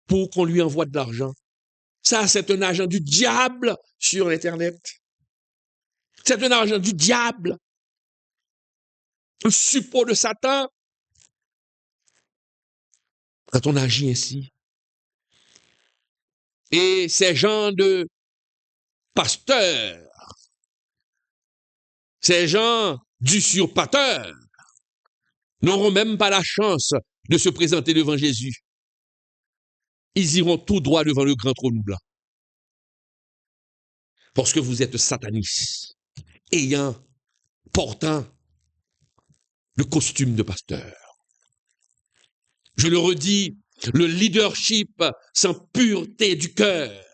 pour qu'on lui envoie de l'argent. Ça, c'est un agent du diable sur l'Internet. C'est un agent du diable. Un suppôt de Satan. Quand on agit ainsi. Et ces gens de pasteurs, ces gens d'usurpateurs, n'auront même pas la chance de se présenter devant Jésus. Ils iront tout droit devant le grand trône blanc. Parce que vous êtes satanistes, portant le costume de pasteur. Je le redis, le leadership sans pureté du cœur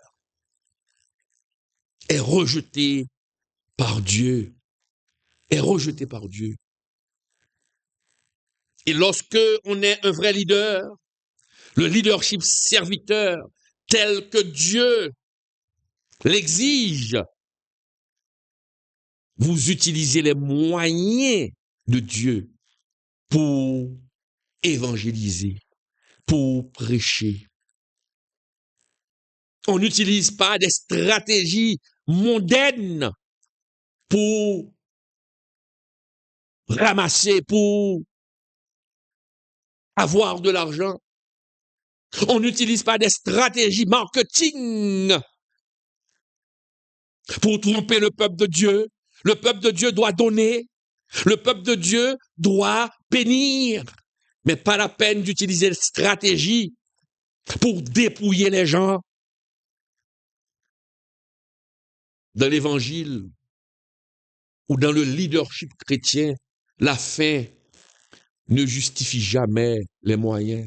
est rejeté par Dieu. Est rejeté par Dieu. Et lorsque on est un vrai leader, le leadership serviteur tel que Dieu l'exige, vous utilisez les moyens de Dieu pour évangéliser, pour prêcher. On n'utilise pas des stratégies mondaines pour ramasser, pour avoir de l'argent. On n'utilise pas des stratégies marketing pour tromper le peuple de Dieu. Le peuple de Dieu doit donner. Le peuple de Dieu doit bénir. Mais pas la peine d'utiliser des stratégies pour dépouiller les gens. Dans l'évangile ou dans le leadership chrétien, la fin ne justifie jamais les moyens.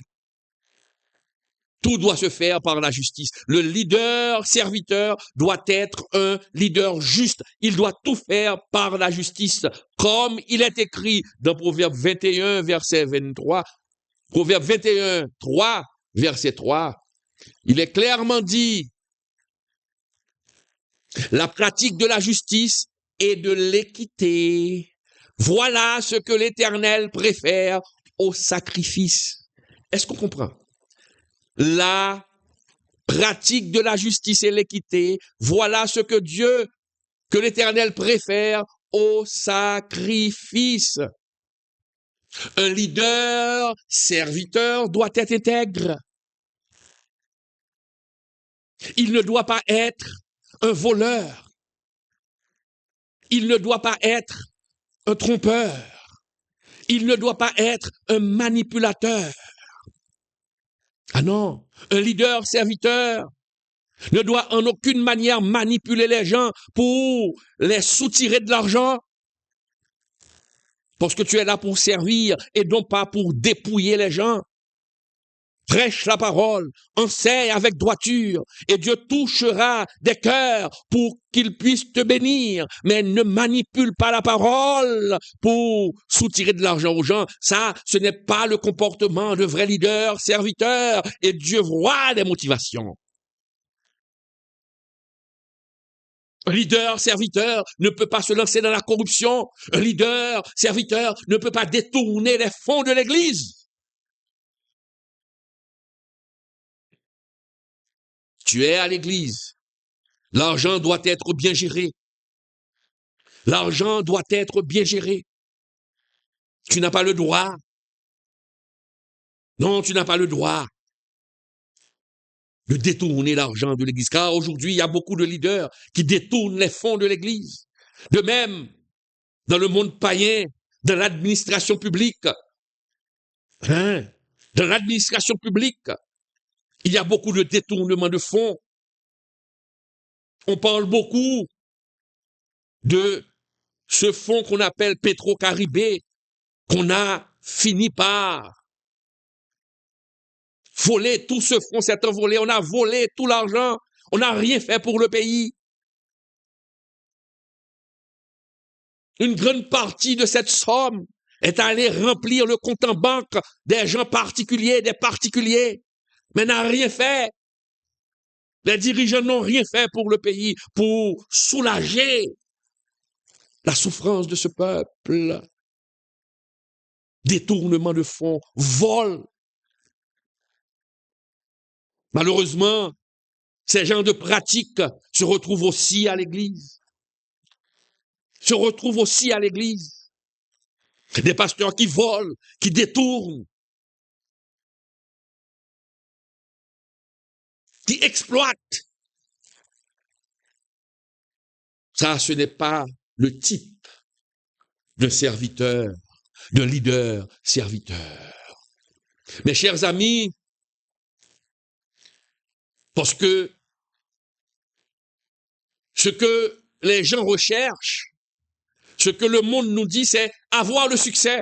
Tout doit se faire par la justice. Le leader serviteur doit être un leader juste. Il doit tout faire par la justice. Comme il est écrit dans Proverbe 21, verset 23. Proverbe 21, 3, verset 3. Il est clairement dit, la pratique de la justice et de l'équité. Voilà ce que l'Éternel préfère au sacrifice. Est-ce qu'on comprend? La pratique de la justice et l'équité, voilà ce que que l'Éternel préfère au sacrifice. Un leader, serviteur doit être intègre. Il ne doit pas être un voleur. Il ne doit pas être un trompeur. Il ne doit pas être un manipulateur. Ah non, un leader serviteur ne doit en aucune manière manipuler les gens pour les soutirer de l'argent. Parce que tu es là pour servir et non pas pour dépouiller les gens. Prêche la parole, enseigne avec droiture, et Dieu touchera des cœurs pour qu'il puisse te bénir. Mais ne manipule pas la parole pour soutirer de l'argent aux gens. Ça, ce n'est pas le comportement de vrai leader, serviteur, et Dieu voit les motivations. Un leader, serviteur, ne peut pas se lancer dans la corruption. Un leader, serviteur, ne peut pas détourner les fonds de l'Église. Tu es à l'église. L'argent doit être bien géré. L'argent doit être bien géré. Tu n'as pas le droit. Non, tu n'as pas le droit de détourner l'argent de l'église. Car aujourd'hui, il y a beaucoup de leaders qui détournent les fonds de l'église. De même, dans le monde païen, dans l'administration publique, dans l'administration publique, il y a beaucoup de détournements de fonds. On parle beaucoup de ce fonds qu'on appelle Petro-Caribé, qu'on a fini par voler. Tout ce fonds s'est envolé, on a volé tout l'argent, on n'a rien fait pour le pays. Une grande partie de cette somme est allée remplir le compte en banque des gens particuliers, des particuliers, mais n'a rien fait. Les dirigeants n'ont rien fait pour le pays, pour soulager la souffrance de ce peuple. Détournement de fonds, vol. Malheureusement, ces genres de pratiques se retrouvent aussi à l'église. Se retrouvent aussi à l'église. Des pasteurs qui volent, qui détournent, qui exploitent. Ça, ce n'est pas le type de serviteur, de leader serviteur. Mes chers amis, parce que ce que les gens recherchent, ce que le monde nous dit, c'est avoir le succès.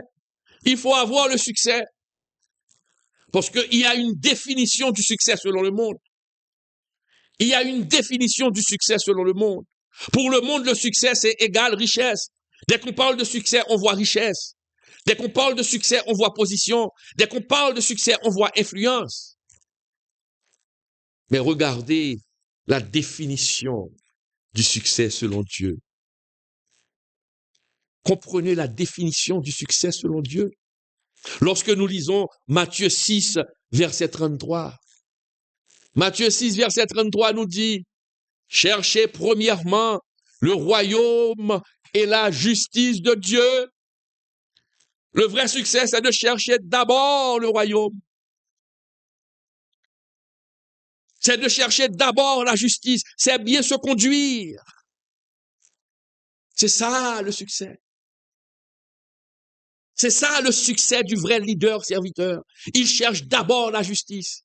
Il faut avoir le succès. Parce qu'il y a une définition du succès selon le monde. Il y a une définition du succès selon le monde. Pour le monde, le succès, c'est égal richesse. Dès qu'on parle de succès, on voit richesse. Dès qu'on parle de succès, on voit position. Dès qu'on parle de succès, on voit influence. Mais regardez la définition du succès selon Dieu. Comprenez la définition du succès selon Dieu. Lorsque nous lisons Matthieu 6, verset 33, Matthieu 6, verset 33 nous dit, « Cherchez premièrement le royaume et la justice de Dieu. » Le vrai succès, c'est de chercher d'abord le royaume. C'est de chercher d'abord la justice. C'est bien se conduire. C'est ça le succès. C'est ça le succès du vrai leader serviteur. Il cherche d'abord la justice.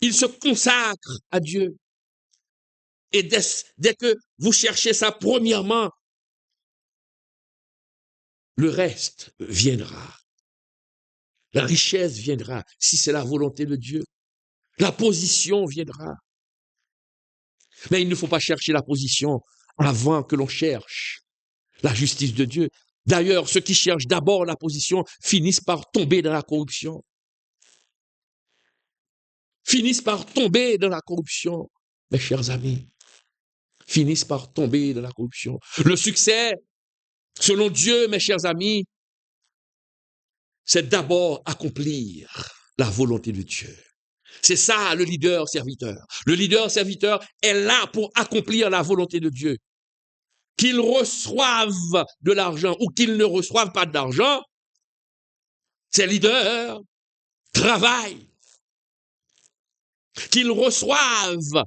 Il se consacre à Dieu. Et dès que vous cherchez ça premièrement, le reste viendra. La richesse viendra, si c'est la volonté de Dieu. La position viendra. Mais il ne faut pas chercher la position avant que l'on cherche la justice de Dieu. D'ailleurs, ceux qui cherchent d'abord la position finissent par tomber dans la corruption. Finissent par tomber dans la corruption, mes chers amis. Finissent par tomber dans la corruption. Le succès, selon Dieu, mes chers amis, c'est d'abord accomplir la volonté de Dieu. C'est ça le leader serviteur. Le leader serviteur est là pour accomplir la volonté de Dieu. Qu'il reçoive de l'argent ou qu'il ne reçoive pas d'argent, ces leaders travaillent. Qu'ils reçoivent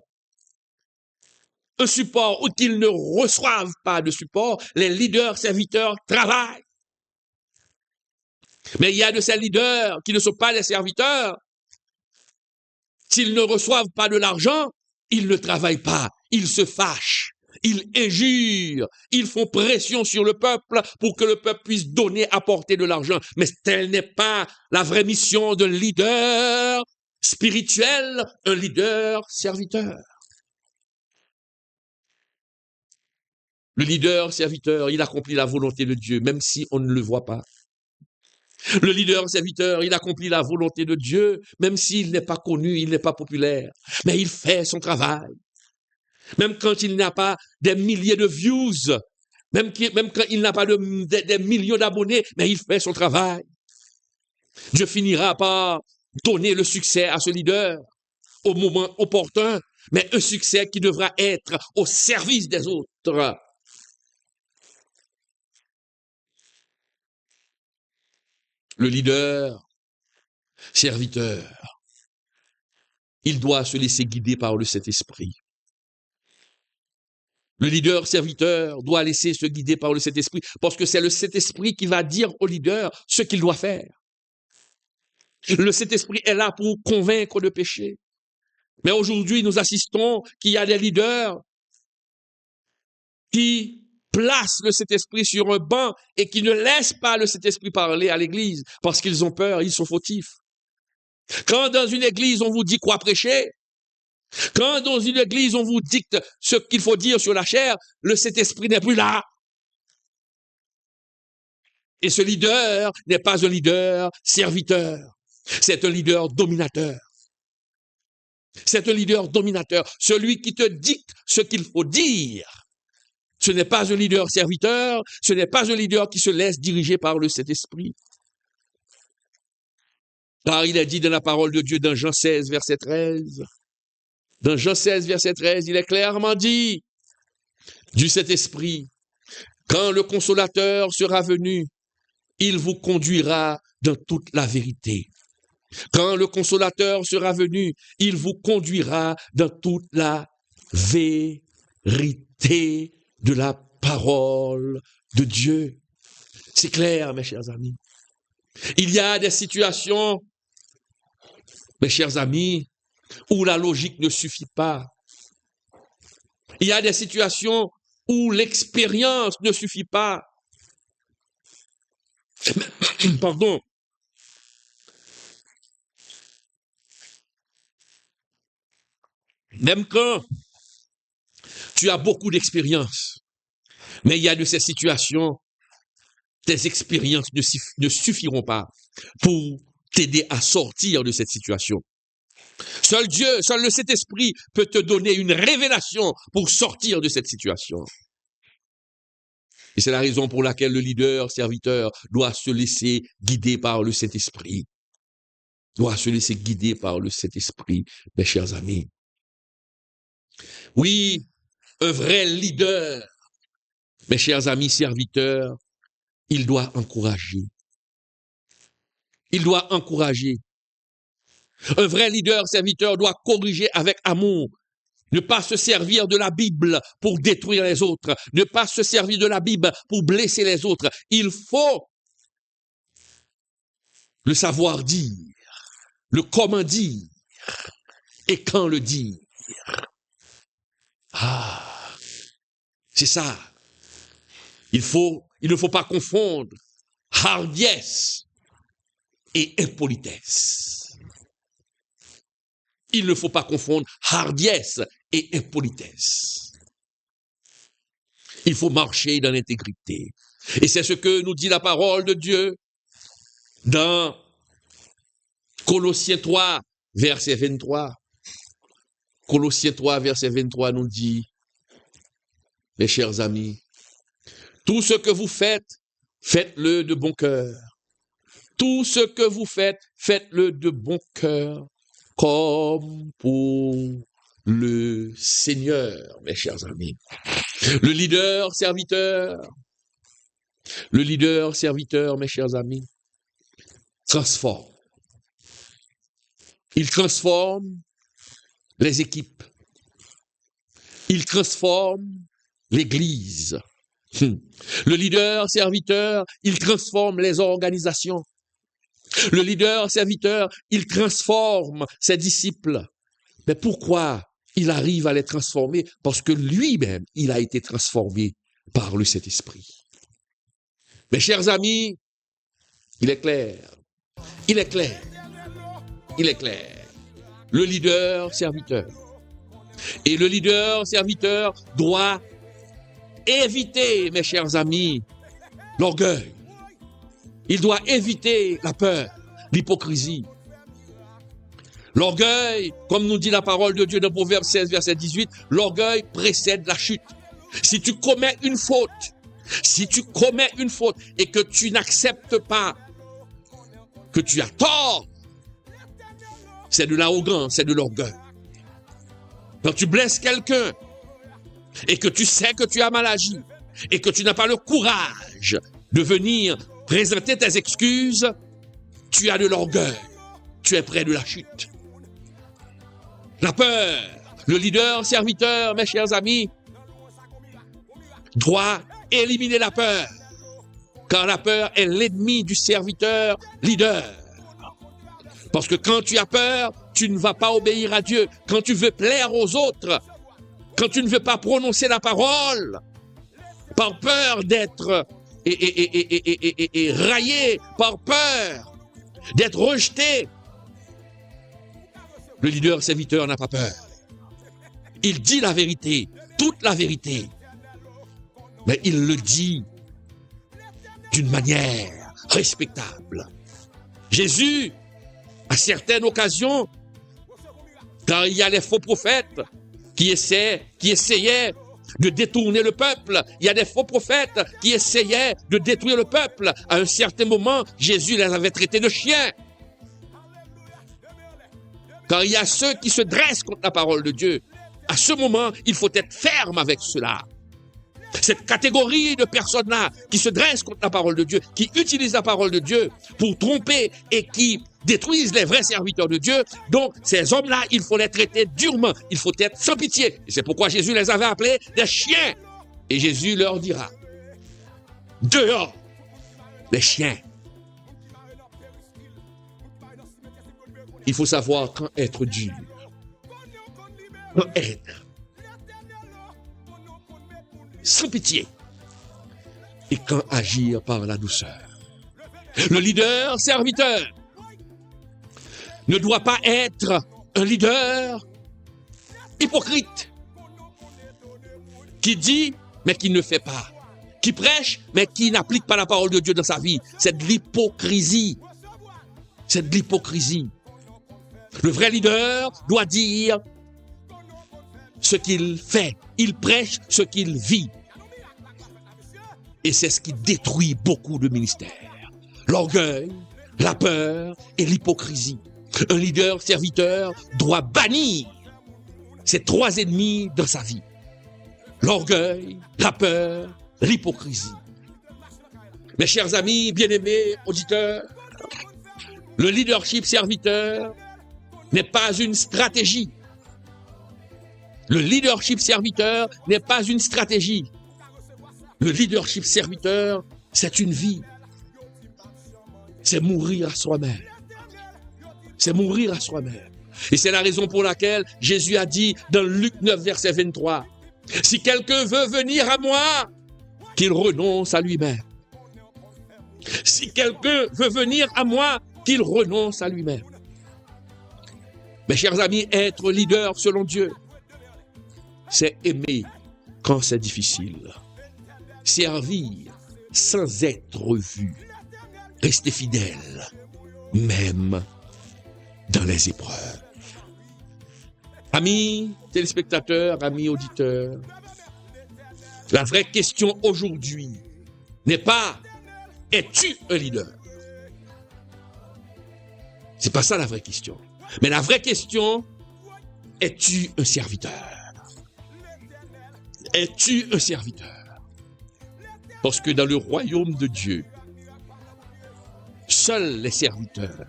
un support ou qu'ils ne reçoivent pas de support, les leaders serviteurs travaillent. Mais il y a de ces leaders qui ne sont pas les serviteurs. S'ils ne reçoivent pas de l'argent, ils ne travaillent pas, ils se fâchent, ils injurent, ils font pression sur le peuple pour que le peuple puisse donner, apporter de l'argent. Mais telle n'est pas la vraie mission d'un leader spirituel, un leader serviteur. Le leader serviteur, il accomplit la volonté de Dieu, même si on ne le voit pas. Le leader serviteur, il accomplit la volonté de Dieu, même s'il n'est pas connu, il n'est pas populaire. Mais il fait son travail. Même quand il n'a pas des milliers de views, même quand il n'a pas des millions d'abonnés, mais il fait son travail. Dieu finira par donner le succès à ce leader au moment opportun, mais un succès qui devra être au service des autres. Le leader, serviteur, il doit se laisser guider par le Saint-Esprit. Le leader, serviteur, doit laisser se guider par le Saint-Esprit, parce que c'est le Saint-Esprit qui va dire au leader ce qu'il doit faire. Le Saint-Esprit est là pour convaincre de péché. Mais aujourd'hui, nous assistons qu'il y a des leaders qui placent le Saint-Esprit sur un banc et qui ne laissent pas le Saint-Esprit parler à l'église parce qu'ils ont peur, ils sont fautifs. Quand dans une église, on vous dit quoi prêcher, quand dans une église, on vous dicte ce qu'il faut dire sur la chair, le Saint-Esprit n'est plus là. Et ce leader n'est pas un leader serviteur, c'est un leader dominateur. C'est un leader dominateur, celui qui te dicte ce qu'il faut dire. Ce n'est pas un leader serviteur, ce n'est pas un leader qui se laisse diriger par le Saint-Esprit. Car il est dit dans la parole de Dieu dans Jean 16, verset 13. Dans Jean 16, verset 13, il est clairement dit du Saint-Esprit, quand le Consolateur sera venu, il vous conduira dans toute la vérité. Quand le Consolateur sera venu, il vous conduira dans toute la vérité de la parole de Dieu. C'est clair, mes chers amis. Il y a des situations, mes chers amis, où la logique ne suffit pas. Il y a des situations où l'expérience ne suffit pas. Pardon. Même quand tu as beaucoup d'expérience, mais il y a de ces situations, tes expériences ne suffiront pas pour t'aider à sortir de cette situation. Seul Dieu, seul le Saint-Esprit peut te donner une révélation pour sortir de cette situation. Et c'est la raison pour laquelle le leader, serviteur, doit se laisser guider par le Saint-Esprit. Doit se laisser guider par le Saint-Esprit, mes chers amis. Oui, un vrai leader, mes chers amis serviteurs, il doit encourager. Il doit encourager. Un vrai leader serviteur doit corriger avec amour. Ne pas se servir de la Bible pour détruire les autres. Ne pas se servir de la Bible pour blesser les autres. Il faut le savoir dire, le comment dire et quand le dire. Ah, c'est ça. Il ne faut pas confondre hardiesse et impolitesse. Il ne faut pas confondre hardiesse et impolitesse. Il faut marcher dans l'intégrité. Et c'est ce que nous dit la parole de Dieu dans Colossiens 3, verset 23. Colossiens 3, verset 23 nous dit, mes chers amis, tout ce que vous faites, faites-le de bon cœur. Tout ce que vous faites, faites-le de bon cœur, comme pour le Seigneur, mes chers amis. Le leader serviteur, mes chers amis, transforme. Il transforme les équipes. Il transforme l'Église. Le leader serviteur, il transforme les organisations. Le leader serviteur, il transforme ses disciples. Mais pourquoi il arrive à les transformer? Parce que lui-même, il a été transformé par le Saint-Esprit. Mes chers amis, il est clair. Il est clair. Il est clair. Le leader serviteur. Et le leader serviteur doit éviter, mes chers amis, l'orgueil. Il doit éviter la peur, l'hypocrisie. L'orgueil, comme nous dit la parole de Dieu dans Proverbe 16, verset 18, l'orgueil précède la chute. Si tu commets une faute et que tu n'acceptes pas que tu as tort, c'est de l'arrogance, c'est de l'orgueil. Quand tu blesses quelqu'un et que tu sais que tu as mal agi et que tu n'as pas le courage de venir présenter tes excuses, tu as de l'orgueil, tu es près de la chute. La peur, le leader serviteur, mes chers amis, doit éliminer la peur, car la peur est l'ennemi du serviteur leader. Parce que quand tu as peur, tu ne vas pas obéir à Dieu. Quand tu veux plaire aux autres, quand tu ne veux pas prononcer la parole, par peur d'être raillé, par peur d'être rejeté, le leader serviteur n'a pas peur. Il dit la vérité, toute la vérité. Mais il le dit d'une manière respectable. Jésus, à certaines occasions, quand il y a les faux prophètes qui essayaient de détourner le peuple, il y a des faux prophètes qui essayaient de détruire le peuple. À un certain moment, Jésus les avait traités de chiens. Quand il y a ceux qui se dressent contre la parole de Dieu, à ce moment, il faut être ferme avec cela. Cette catégorie de personnes-là qui se dressent contre la parole de Dieu, qui utilisent la parole de Dieu pour tromper et qui détruisent les vrais serviteurs de Dieu, donc ces hommes-là, il faut les traiter durement, il faut être sans pitié. Et c'est pourquoi Jésus les avait appelés des chiens. Et Jésus leur dira, dehors, les chiens. Il faut savoir quand être dur, quand être sans pitié et quand agir par la douceur. Le leader serviteur ne doit pas être un leader hypocrite qui dit mais qui ne fait pas, qui prêche mais qui n'applique pas la parole de Dieu dans sa vie. C'est de l'hypocrisie. C'est de l'hypocrisie. Le vrai leader doit dire ce qu'il fait. Il prêche ce qu'il vit. Et c'est ce qui détruit beaucoup de ministères. L'orgueil, la peur et l'hypocrisie. Un leader serviteur doit bannir ces trois ennemis dans sa vie. L'orgueil, la peur, l'hypocrisie. Mes chers amis, bien-aimés, auditeurs, le leadership serviteur n'est pas une stratégie. Le leadership serviteur n'est pas une stratégie. Le leadership serviteur, c'est une vie. C'est mourir à soi-même. C'est mourir à soi-même. Et c'est la raison pour laquelle Jésus a dit dans Luc 9, verset 23, « Si quelqu'un veut venir à moi, qu'il renonce à lui-même. Si quelqu'un veut venir à moi, qu'il renonce à lui-même. » Mes chers amis, être leader selon Dieu, c'est aimer quand c'est difficile. Servir sans être vu. Rester fidèle, même dans les épreuves. Amis téléspectateurs, amis auditeurs, la vraie question aujourd'hui n'est pas « Es-tu un leader ?» C'est pas ça la vraie question. Mais la vraie question, es-tu un serviteur? Es-tu un serviteur? Parce que dans le royaume de Dieu, seuls les serviteurs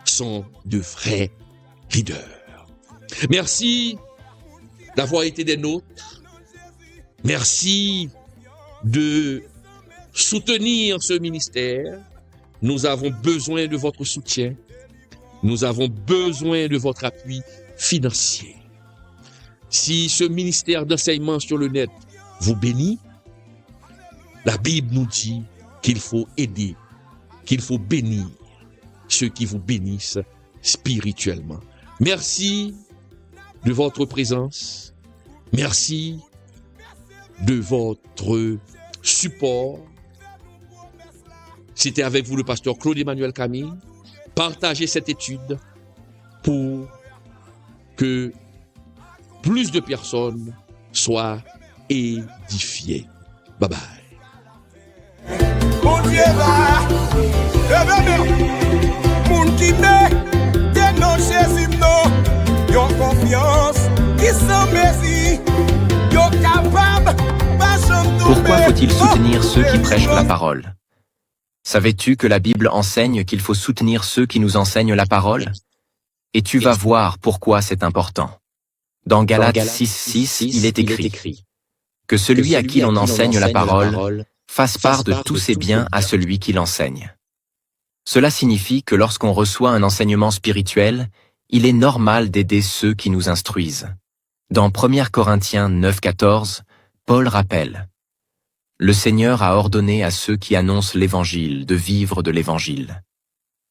sont de vrais leaders. Merci d'avoir été des nôtres. Merci de soutenir ce ministère. Nous avons besoin de votre soutien. Nous avons besoin de votre appui financier. Si ce ministère d'enseignement sur le net vous bénit, la Bible nous dit qu'il faut aider, qu'il faut bénir ceux qui vous bénissent spirituellement. Merci de votre présence. Merci de votre support. C'était avec vous le pasteur Claude-Emmanuel Camille. Partagez cette étude pour que plus de personnes soient édifiées. Bye bye. Mon Dieu va, moun qui ne dénonce Jésus, yon confiance, qui s'en merci, yon capable, pas jamais tomber. Pourquoi faut-il soutenir ceux qui prêchent la parole? Savais-tu que la Bible enseigne qu'il faut soutenir ceux qui nous enseignent la parole? Et tu vas voir pourquoi c'est important. Dans Galates 6:6, il est écrit que celui à qui l'on enseigne la parole fasse part de tous ses biens à celui qui l'enseigne. Cela signifie que lorsqu'on reçoit un enseignement spirituel, il est normal d'aider ceux qui nous instruisent. Dans 1 Corinthiens 9:14, Paul rappelle « Le Seigneur a ordonné à ceux qui annoncent l'Évangile de vivre de l'Évangile.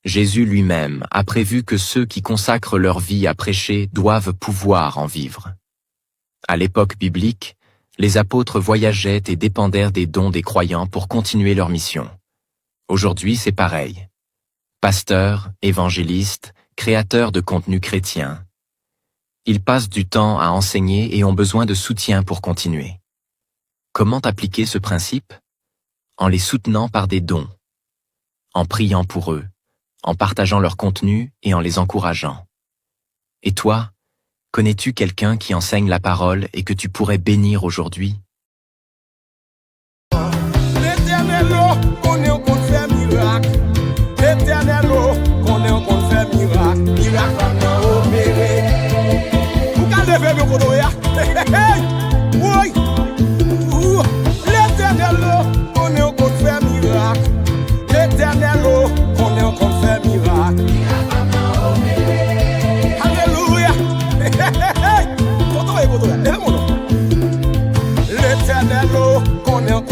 Jésus lui-même a prévu que ceux qui consacrent leur vie à prêcher doivent pouvoir en vivre. » À l'époque biblique, les apôtres voyageaient et dépendèrent des dons des croyants pour continuer leur mission. Aujourd'hui, c'est pareil. Pasteurs, évangélistes, créateurs de contenu chrétien. Ils passent du temps à enseigner et ont besoin de soutien pour continuer. Comment appliquer ce principe? En les soutenant par des dons, en priant pour eux, en partageant leur contenu et en les encourageant. Et toi, connais-tu quelqu'un qui enseigne la parole et que tu pourrais bénir aujourd'hui? L'Éternel, qu'on est qu'on fait miracle. L'Éternel, qu'on est qu'on fait miracle. Miracle à opérer. Vous gardez le codoya. Oui. L'Éternel, qu'on est qu'on fait miracle. L'Éternel, qu'on est qu'on fait miracle. Alléluia. L'éternel, qu'on est